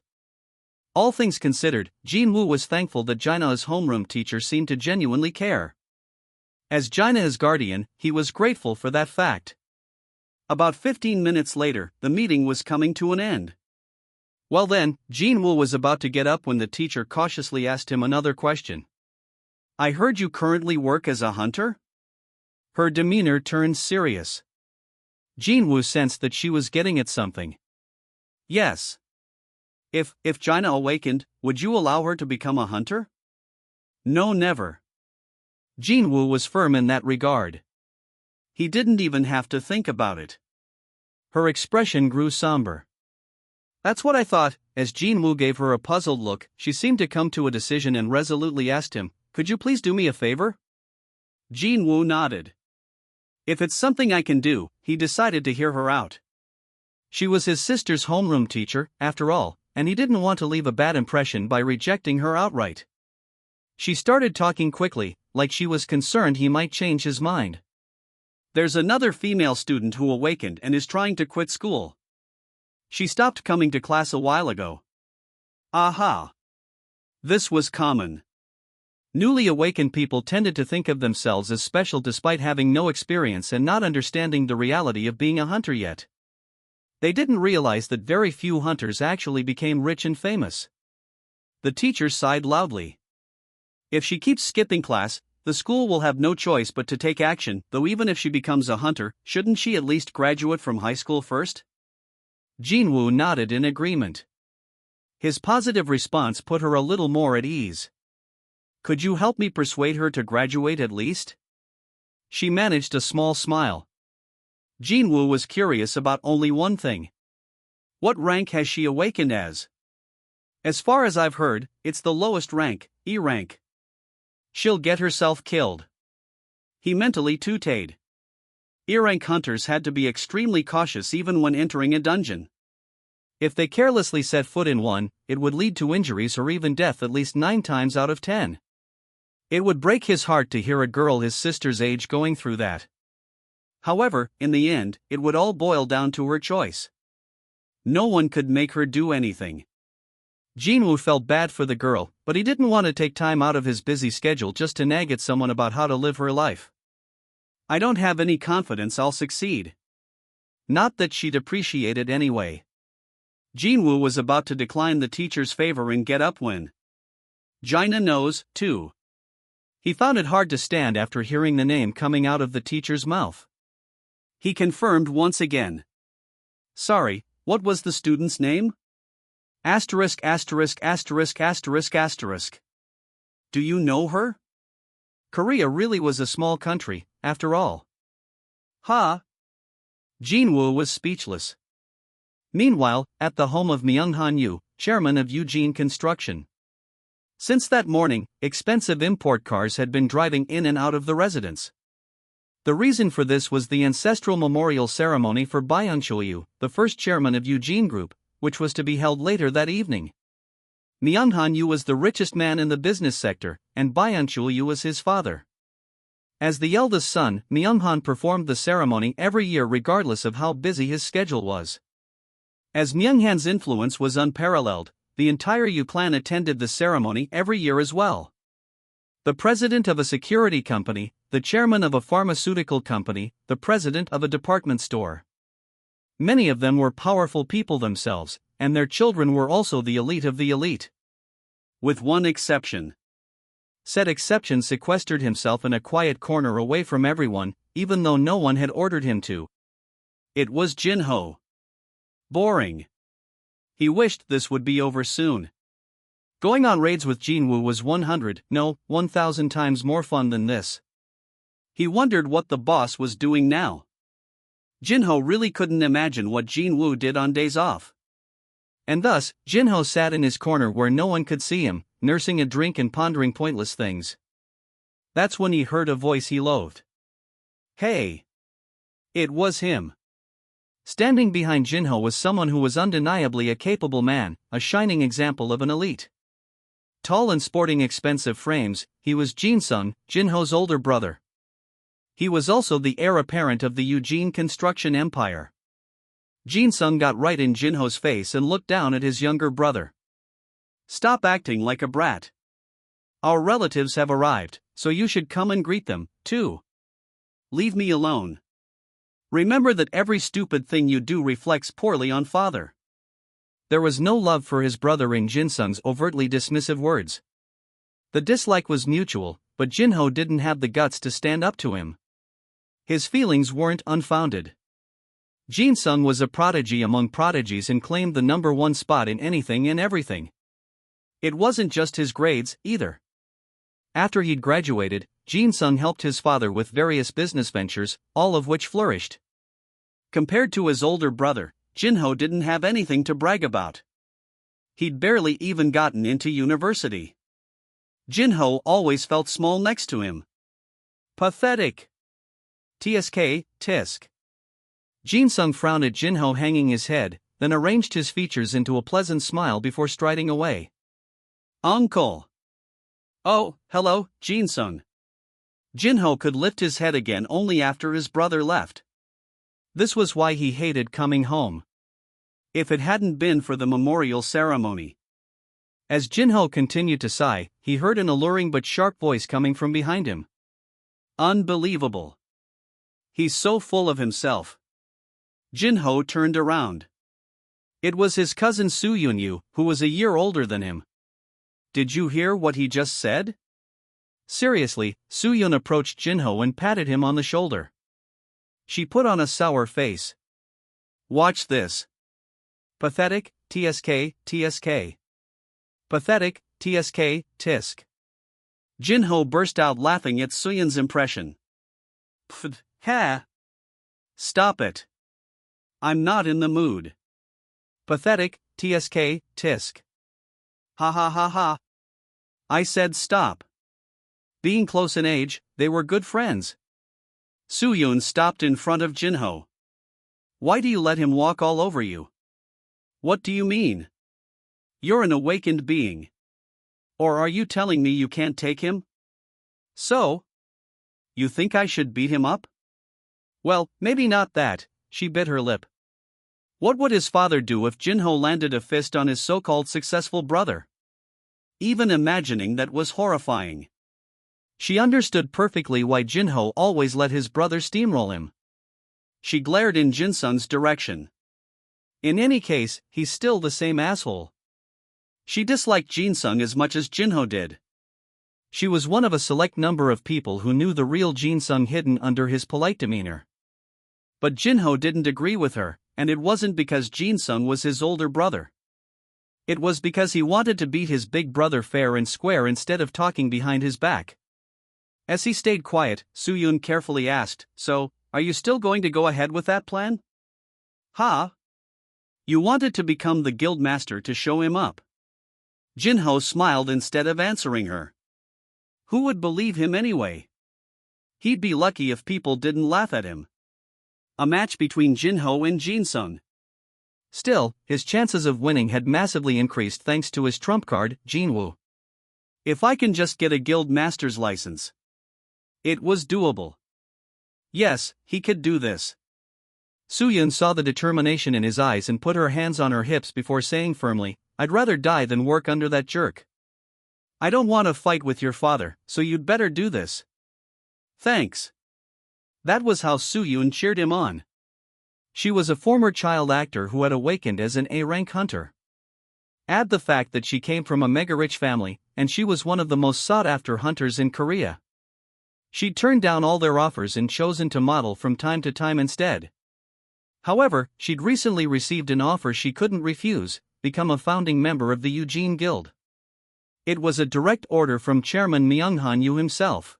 All things considered, Jin-Woo was thankful that Jaina's homeroom teacher seemed to genuinely care. As Jaina's guardian, he was grateful for that fact. About 15 minutes later, the meeting was coming to an end. Well then, Jin-Woo was about to get up when the teacher cautiously asked him another question. I heard you currently work as a hunter? Her demeanor turned serious. Jin-Woo sensed that she was getting at something. Yes. If Jaina awakened, would you allow her to become a hunter? No, never. Jin-Woo was firm in that regard. He didn't even have to think about it. Her expression grew somber. That's what I thought. As Jin-Woo gave her a puzzled look, she seemed to come to a decision and resolutely asked him, could you please do me a favor? Jin-Woo nodded. If it's something I can do, he decided to hear her out. She was his sister's homeroom teacher, after all, and he didn't want to leave a bad impression by rejecting her outright. She started talking quickly, like she was concerned he might change his mind. There's another female student who awakened and is trying to quit school. She stopped coming to class a while ago. Aha! This was common. Newly awakened people tended to think of themselves as special despite having no experience and not understanding the reality of being a hunter yet. They didn't realize that very few hunters actually became rich and famous. The teacher sighed loudly. If she keeps skipping class, the school will have no choice but to take action, though even if she becomes a hunter, shouldn't she at least graduate from high school first? Jin-Woo nodded in agreement. His positive response put her a little more at ease. Could you help me persuade her to graduate at least? She managed a small smile. Jin-Woo was curious about only one thing. What rank has she awakened as? As far as I've heard, it's the lowest rank, E rank. She'll get herself killed. He mentally tooted. E rank hunters had to be extremely cautious even when entering a dungeon. If they carelessly set foot in one, it would lead to injuries or even death at least 9 times out of 10. It would break his heart to hear a girl his sister's age going through that. However, in the end, it would all boil down to her choice. No one could make her do anything. Jin-Woo felt bad for the girl, but he didn't want to take time out of his busy schedule just to nag at someone about how to live her life. I don't have any confidence I'll succeed. Not that she'd appreciate it anyway. Jin-Woo was about to decline the teacher's favor and get up when Jaina knows, too. He found it hard to stand after hearing the name coming out of the teacher's mouth. He confirmed once again. Sorry, what was the student's name? Asterisk asterisk asterisk asterisk asterisk. Do you know her? Korea really was a small country, after all. Ha! Jin-Woo was speechless. Meanwhile, at the home of Myung-han Yu, chairman of Eugene Construction. Since that morning, expensive import cars had been driving in and out of the residence. The reason for this was the ancestral memorial ceremony for Byung-chul Yu, the first chairman of Eugene Group, which was to be held later that evening. Myung-han Yu was the richest man in the business sector, and Byung-chul Yu was his father. As the eldest son, Myung-han performed the ceremony every year regardless of how busy his schedule was. As Myung-han's influence was unparalleled, the entire Yu clan attended the ceremony every year as well. The president of a security company, the chairman of a pharmaceutical company, the president of a department store. Many of them were powerful people themselves, and their children were also the elite of the elite. With one exception. Said exception sequestered himself in a quiet corner away from everyone, even though no one had ordered him to. It was Jin-ho. Boring. He wished this would be over soon. Going on raids with Jin-Woo was 1,000 times more fun than this. He wondered what the boss was doing now. Jin-ho really couldn't imagine what Jin-Woo did on days off. And thus, Jin-ho sat in his corner where no one could see him, nursing a drink and pondering pointless things. That's when he heard a voice he loathed. Hey! It was him. Standing behind Jin-ho was someone who was undeniably a capable man, a shining example of an elite. Tall and sporting expensive frames, he was Jin-sung, Jin-ho's older brother. He was also the heir apparent of the Eugene construction empire. Jin-sung got right in Jin-ho's face and looked down at his younger brother. Stop acting like a brat. Our relatives have arrived, so you should come and greet them, too. Leave me alone. Remember that every stupid thing you do reflects poorly on father. There was no love for his brother in Jin-sung's overtly dismissive words. The dislike was mutual, but Jin-ho didn't have the guts to stand up to him. His feelings weren't unfounded. Jin-sung was a prodigy among prodigies and claimed the #1 spot in anything and everything. It wasn't just his grades, either. After he'd graduated, Jin-sung helped his father with various business ventures, all of which flourished. Compared to his older brother, Jin-ho didn't have anything to brag about. He'd barely even gotten into university. Jin-ho always felt small next to him. Pathetic. Tsk, tisk. Jin-sung frowned at Jin-ho hanging his head, then arranged his features into a pleasant smile before striding away. Uncle. Oh, hello, Jin-sung. Jin-ho could lift his head again only after his brother left. This was why he hated coming home. If it hadn't been for the memorial ceremony. As Jin-ho continued to sigh, he heard an alluring but sharp voice coming from behind him. Unbelievable. He's so full of himself. Jin-ho turned around. It was his cousin Soo-Yun-yu, who was a year older than him. Did you hear what he just said? Seriously, Soo-Yun approached Jin-ho and patted him on the shoulder. She put on a sour face. Watch this. Pathetic, tsk, tsk. Pathetic, tsk, tisk. Jin-ho burst out laughing at Soo-Yun's impression. Pfft, ha! Stop it. I'm not in the mood. Pathetic, tsk, tisk. Ha ha ha ha. I said stop. Being close in age, they were good friends. Soo-Yun stopped in front of Jin-ho. Why do you let him walk all over you? What do you mean? You're an awakened being. Or are you telling me you can't take him? So? You think I should beat him up? Well, maybe not that, she bit her lip. What would his father do if Jin-ho landed a fist on his so-called successful brother? Even imagining that was horrifying. She understood perfectly why Jin-ho always let his brother steamroll him. She glared in Jin-sung's direction. In any case, he's still the same asshole. She disliked Jin-sung as much as Jin-ho did. She was one of a select number of people who knew the real Jin-sung hidden under his polite demeanor. But Jin-ho didn't agree with her, and it wasn't because Jin-sung was his older brother. It was because he wanted to beat his big brother fair and square instead of talking behind his back. As he stayed quiet, Soo-yoon carefully asked, "So, are you still going to go ahead with that plan?" "Ha? You wanted to become the guild master to show him up." Jin-ho smiled instead of answering her. Who would believe him anyway? He'd be lucky if people didn't laugh at him. A match between Jin-ho and Jin-sung. Still, his chances of winning had massively increased thanks to his trump card, Jin-Woo. If I can just get a guild master's license. It was doable. Yes, he could do this. Soo-yoon saw the determination in his eyes and put her hands on her hips before saying firmly, "I'd rather die than work under that jerk. I don't want to fight with your father, so you'd better do this." "Thanks." That was how Soo-yoon cheered him on. She was a former child actor who had awakened as an A-rank hunter. Add the fact that she came from a mega-rich family, and she was one of the most sought-after hunters in Korea. She'd turned down all their offers and chosen to model from time to time instead. However, she'd recently received an offer she couldn't refuse: become a founding member of the Eugene Guild. It was a direct order from Chairman Myung-han-yu himself.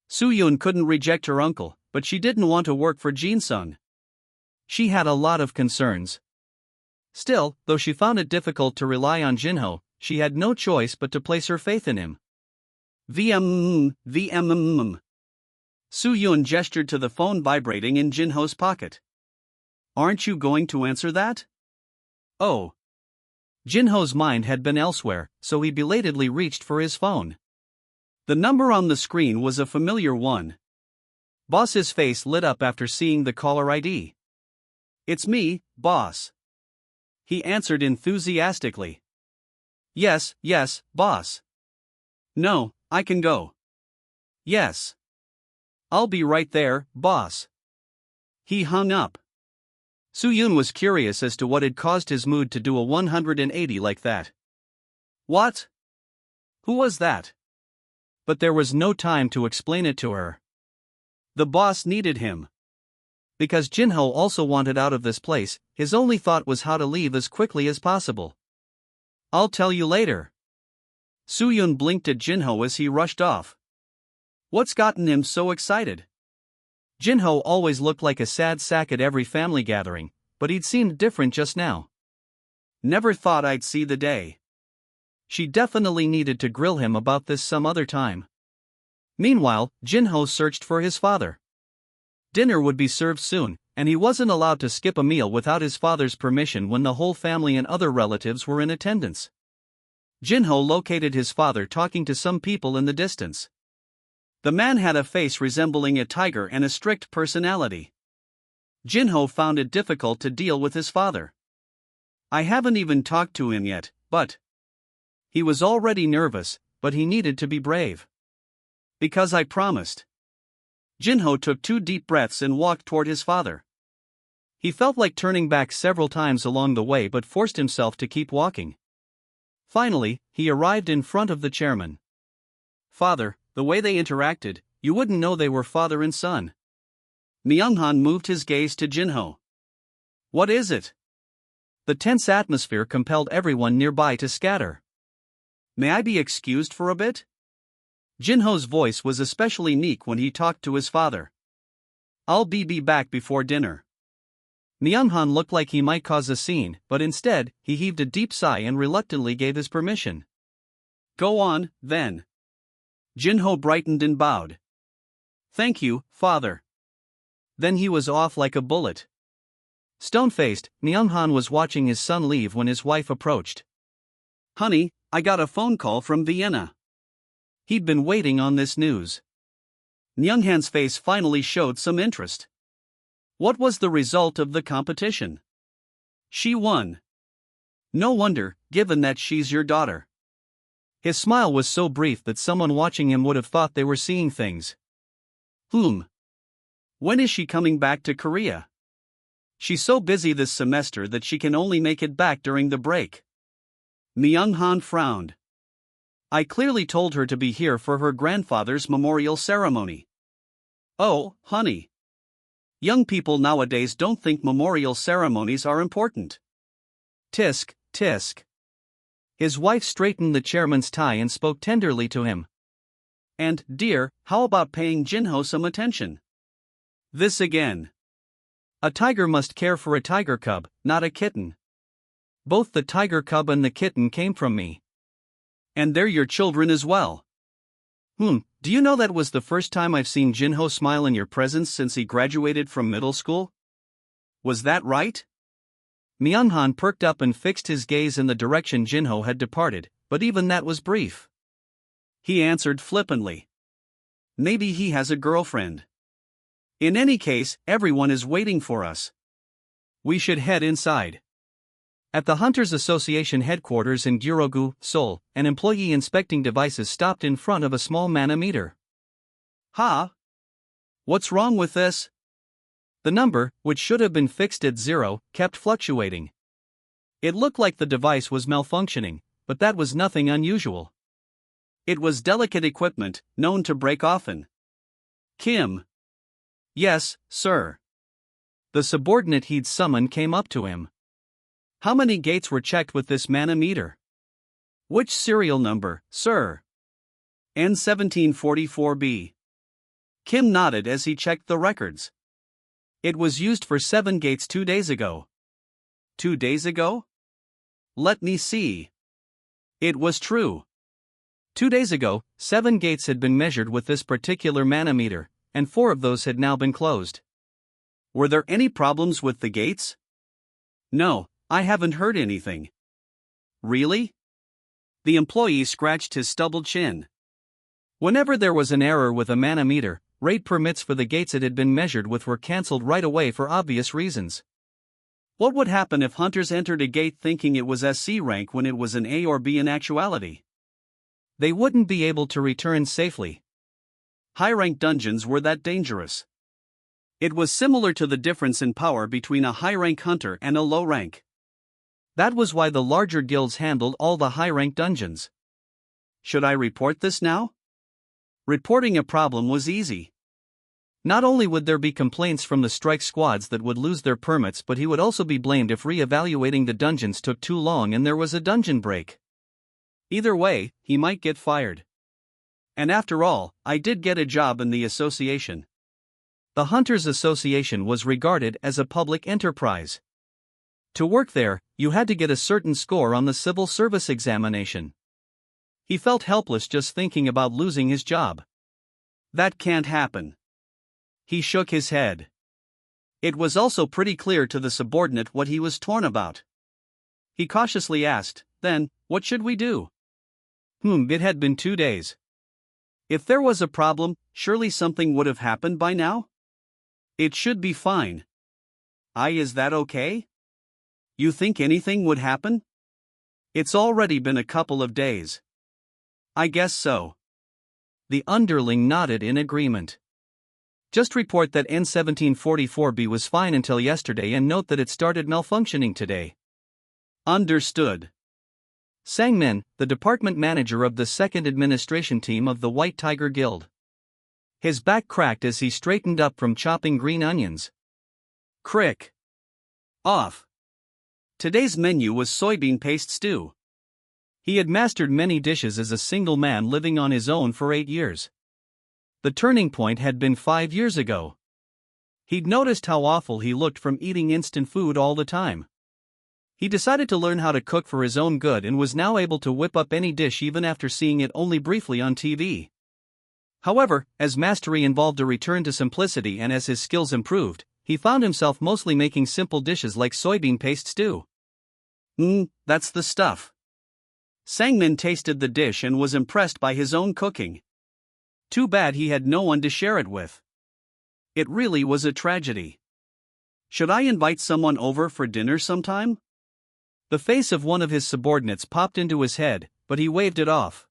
Soo-yoon couldn't reject her uncle, but she didn't want to work for Jin-sung. She had a lot of concerns. Still, though she found it difficult to rely on Jin-ho, she had no choice but to place her faith in him. VMM. Soo-yoon gestured to the phone vibrating in Jin-ho's pocket. "Aren't you going to answer that?" "Oh." Jin-ho's mind had been elsewhere, so he belatedly reached for his phone. The number on the screen was a familiar one. Boss's face lit up after seeing the caller ID. "It's me, boss." He answered enthusiastically. Yes, boss." "No, I can go." "Yes. I'll be right there, boss." He hung up. Soo-yoon was curious as to what had caused his mood to do a 180 like that. What? Who was that? But there was no time to explain it to her. The boss needed him. Because Jin-ho also wanted out of this place, his only thought was how to leave as quickly as possible. "I'll tell you later." Soo-yoon blinked at Jin-ho as he rushed off. What's gotten him so excited? Jin-ho always looked like a sad sack at every family gathering, but he'd seemed different just now. Never thought I'd see the day. She definitely needed to grill him about this some other time. Meanwhile, Jin-ho searched for his father. Dinner would be served soon, and he wasn't allowed to skip a meal without his father's permission when the whole family and other relatives were in attendance. Jin-ho located his father talking to some people in the distance. The man had a face resembling a tiger and a strict personality. Jin-ho found it difficult to deal with his father. "I haven't even talked to him yet, but..." He was already nervous, but he needed to be brave. "Because I promised." Jin-ho took 2 deep breaths and walked toward his father. He felt like turning back several times along the way but forced himself to keep walking. Finally, he arrived in front of the chairman. "Father, the way they interacted, you wouldn't know they were father and son." Myung-han moved his gaze to Jin-ho. "What is it?" The tense atmosphere compelled everyone nearby to scatter. "May I be excused for a bit?" Jin-ho's voice was especially meek when he talked to his father. "I'll be back before dinner." Myung-han looked like he might cause a scene, but instead, he heaved a deep sigh and reluctantly gave his permission. "Go on, then." Jin-ho brightened and bowed. "Thank you, father." Then he was off like a bullet. Stone-faced, Myung-han was watching his son leave when his wife approached. "Honey, I got a phone call from Vienna." He'd been waiting on this news. Myung-han's face finally showed some interest. What was the result of the competition? She won. No wonder, given that she's your daughter. His smile was so brief that someone watching him would have thought they were seeing things. When is she coming back to Korea? She's so busy this semester that she can only make it back during the break. Myung-han frowned. I clearly told her to be here for her grandfather's memorial ceremony. Oh, honey. Young people nowadays don't think memorial ceremonies are important. Tisk, tisk. His wife straightened the chairman's tie and spoke tenderly to him. And, dear, how about paying Jin-Ho some attention? This again. A tiger must care for a tiger cub, not a kitten. Both the tiger cub and the kitten came from me. And they're your children as well. Do you know that was the first time I've seen Jin-Ho smile in your presence since he graduated from middle school? Was that right? Myung-han perked up and fixed his gaze in the direction Jin-Ho had departed, but even that was brief. He answered flippantly. Maybe he has a girlfriend. In any case, everyone is waiting for us. We should head inside. At the Hunters Association headquarters in Gyeonggu, Seoul, an employee inspecting devices stopped in front of a small manometer. Ha! What's wrong with this? The number, which should have been fixed at 0, kept fluctuating. It looked like the device was malfunctioning, but that was nothing unusual. It was delicate equipment, known to break often. Kim. Yes, sir. The subordinate he'd summoned came up to him. How many gates were checked with this manometer? Which serial number, sir? N1744B. Kim nodded as he checked the records. It was used for 7 gates 2 days ago. 2 days ago? Let me see. It was true. 2 days ago, 7 gates had been measured with this particular manometer, and 4 of those had now been closed. Were there any problems with the gates? No, I haven't heard anything. Really? The employee scratched his stubbled chin. Whenever there was an error with a manometer, rate permits for the gates it had been measured with were cancelled right away for obvious reasons. What would happen if hunters entered a gate thinking it was SC rank when it was an A or B in actuality? They wouldn't be able to return safely. High-rank dungeons were that dangerous. It was similar to the difference in power between a high-rank hunter and a low-rank. That was why the larger guilds handled all the high-rank dungeons. Should I report this now? Reporting a problem was easy. Not only would there be complaints from the strike squads that would lose their permits, but he would also be blamed if re-evaluating the dungeons took too long and there was a dungeon break. Either way, he might get fired. And after all, I did get a job in the association. The Hunters Association was regarded as a public enterprise. To work there, you had to get a certain score on the civil service examination. He felt helpless just thinking about losing his job. That can't happen. He shook his head. It was also pretty clear to the subordinate what he was torn about. He cautiously asked, then, what should we do? It had been 2 days. If there was a problem, surely something would have happened by now? It should be fine. Is that okay? You think anything would happen? It's already been a couple of days. I guess so. The underling nodded in agreement. Just report that N1744B was fine until yesterday and note that it started malfunctioning today. Understood. Sang-min, the department manager of the 2nd administration team of the White Tiger Guild. His back cracked as he straightened up from chopping green onions. Crick. Off. Today's menu was soybean paste stew. He had mastered many dishes as a single man living on his own for 8 years. The turning point had been 5 years ago. He'd noticed how awful he looked from eating instant food all the time. He decided to learn how to cook for his own good and was now able to whip up any dish even after seeing it only briefly on TV. However, as mastery involved a return to simplicity and as his skills improved, he found himself mostly making simple dishes like soybean paste stew. That's the stuff. Sang-min tasted the dish and was impressed by his own cooking. Too bad he had no one to share it with. It really was a tragedy. Should I invite someone over for dinner sometime? The face of one of his subordinates popped into his head, but he waved it off.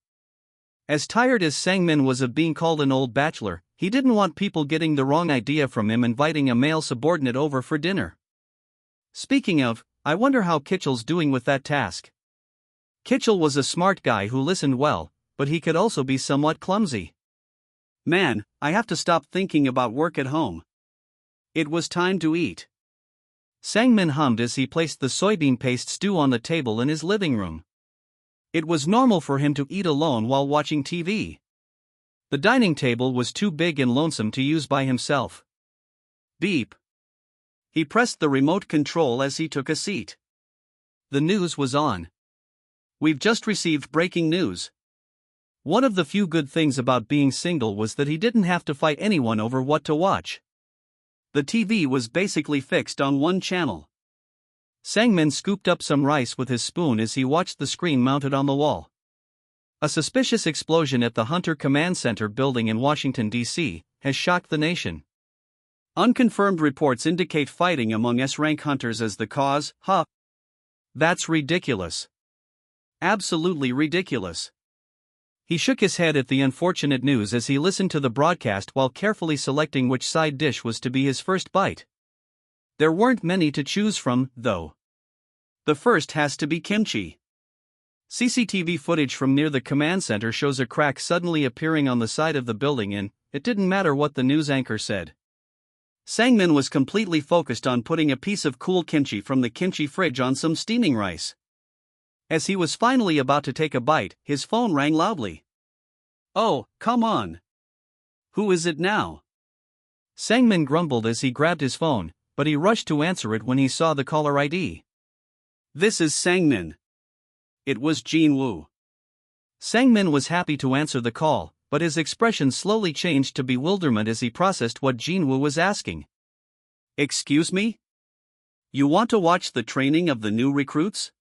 As tired as Sang-min was of being called an old bachelor, he didn't want people getting the wrong idea from him inviting a male subordinate over for dinner. Speaking of, I wonder how Kitchel's doing with that task. Kitchell was a smart guy who listened well, but he could also be somewhat clumsy. Man, I have to stop thinking about work at home. It was time to eat. Sang-min hummed as he placed the soybean paste stew on the table in his living room. It was normal for him to eat alone while watching TV. The dining table was too big and lonesome to use by himself. Beep. He pressed the remote control as he took a seat. The news was on. We've just received breaking news. One of the few good things about being single was that he didn't have to fight anyone over what to watch. The TV was basically fixed on one channel. Sang-min scooped up some rice with his spoon as he watched the screen mounted on the wall. A suspicious explosion at the Hunter Command Center building in Washington, D.C., has shocked the nation. Unconfirmed reports indicate fighting among S-rank hunters as the cause. That's ridiculous. Absolutely ridiculous. He shook his head at the unfortunate news as he listened to the broadcast while carefully selecting which side dish was to be his first bite. There weren't many to choose from, though. The first has to be kimchi. CCTV footage from near the command center shows a crack suddenly appearing on the side of the building and it didn't matter what the news anchor said. Sang-min was completely focused on putting a piece of cool kimchi from the kimchi fridge on some steaming rice. As he was finally about to take a bite, his phone rang loudly. Oh, come on. Who is it now? Sang-min grumbled as he grabbed his phone, but he rushed to answer it when he saw the caller ID. This is Sang-min. It was Jin-Woo. Sang-min was happy to answer the call, but his expression slowly changed to bewilderment as he processed what Jin-Woo was asking. Excuse me? You want to watch the training of the new recruits?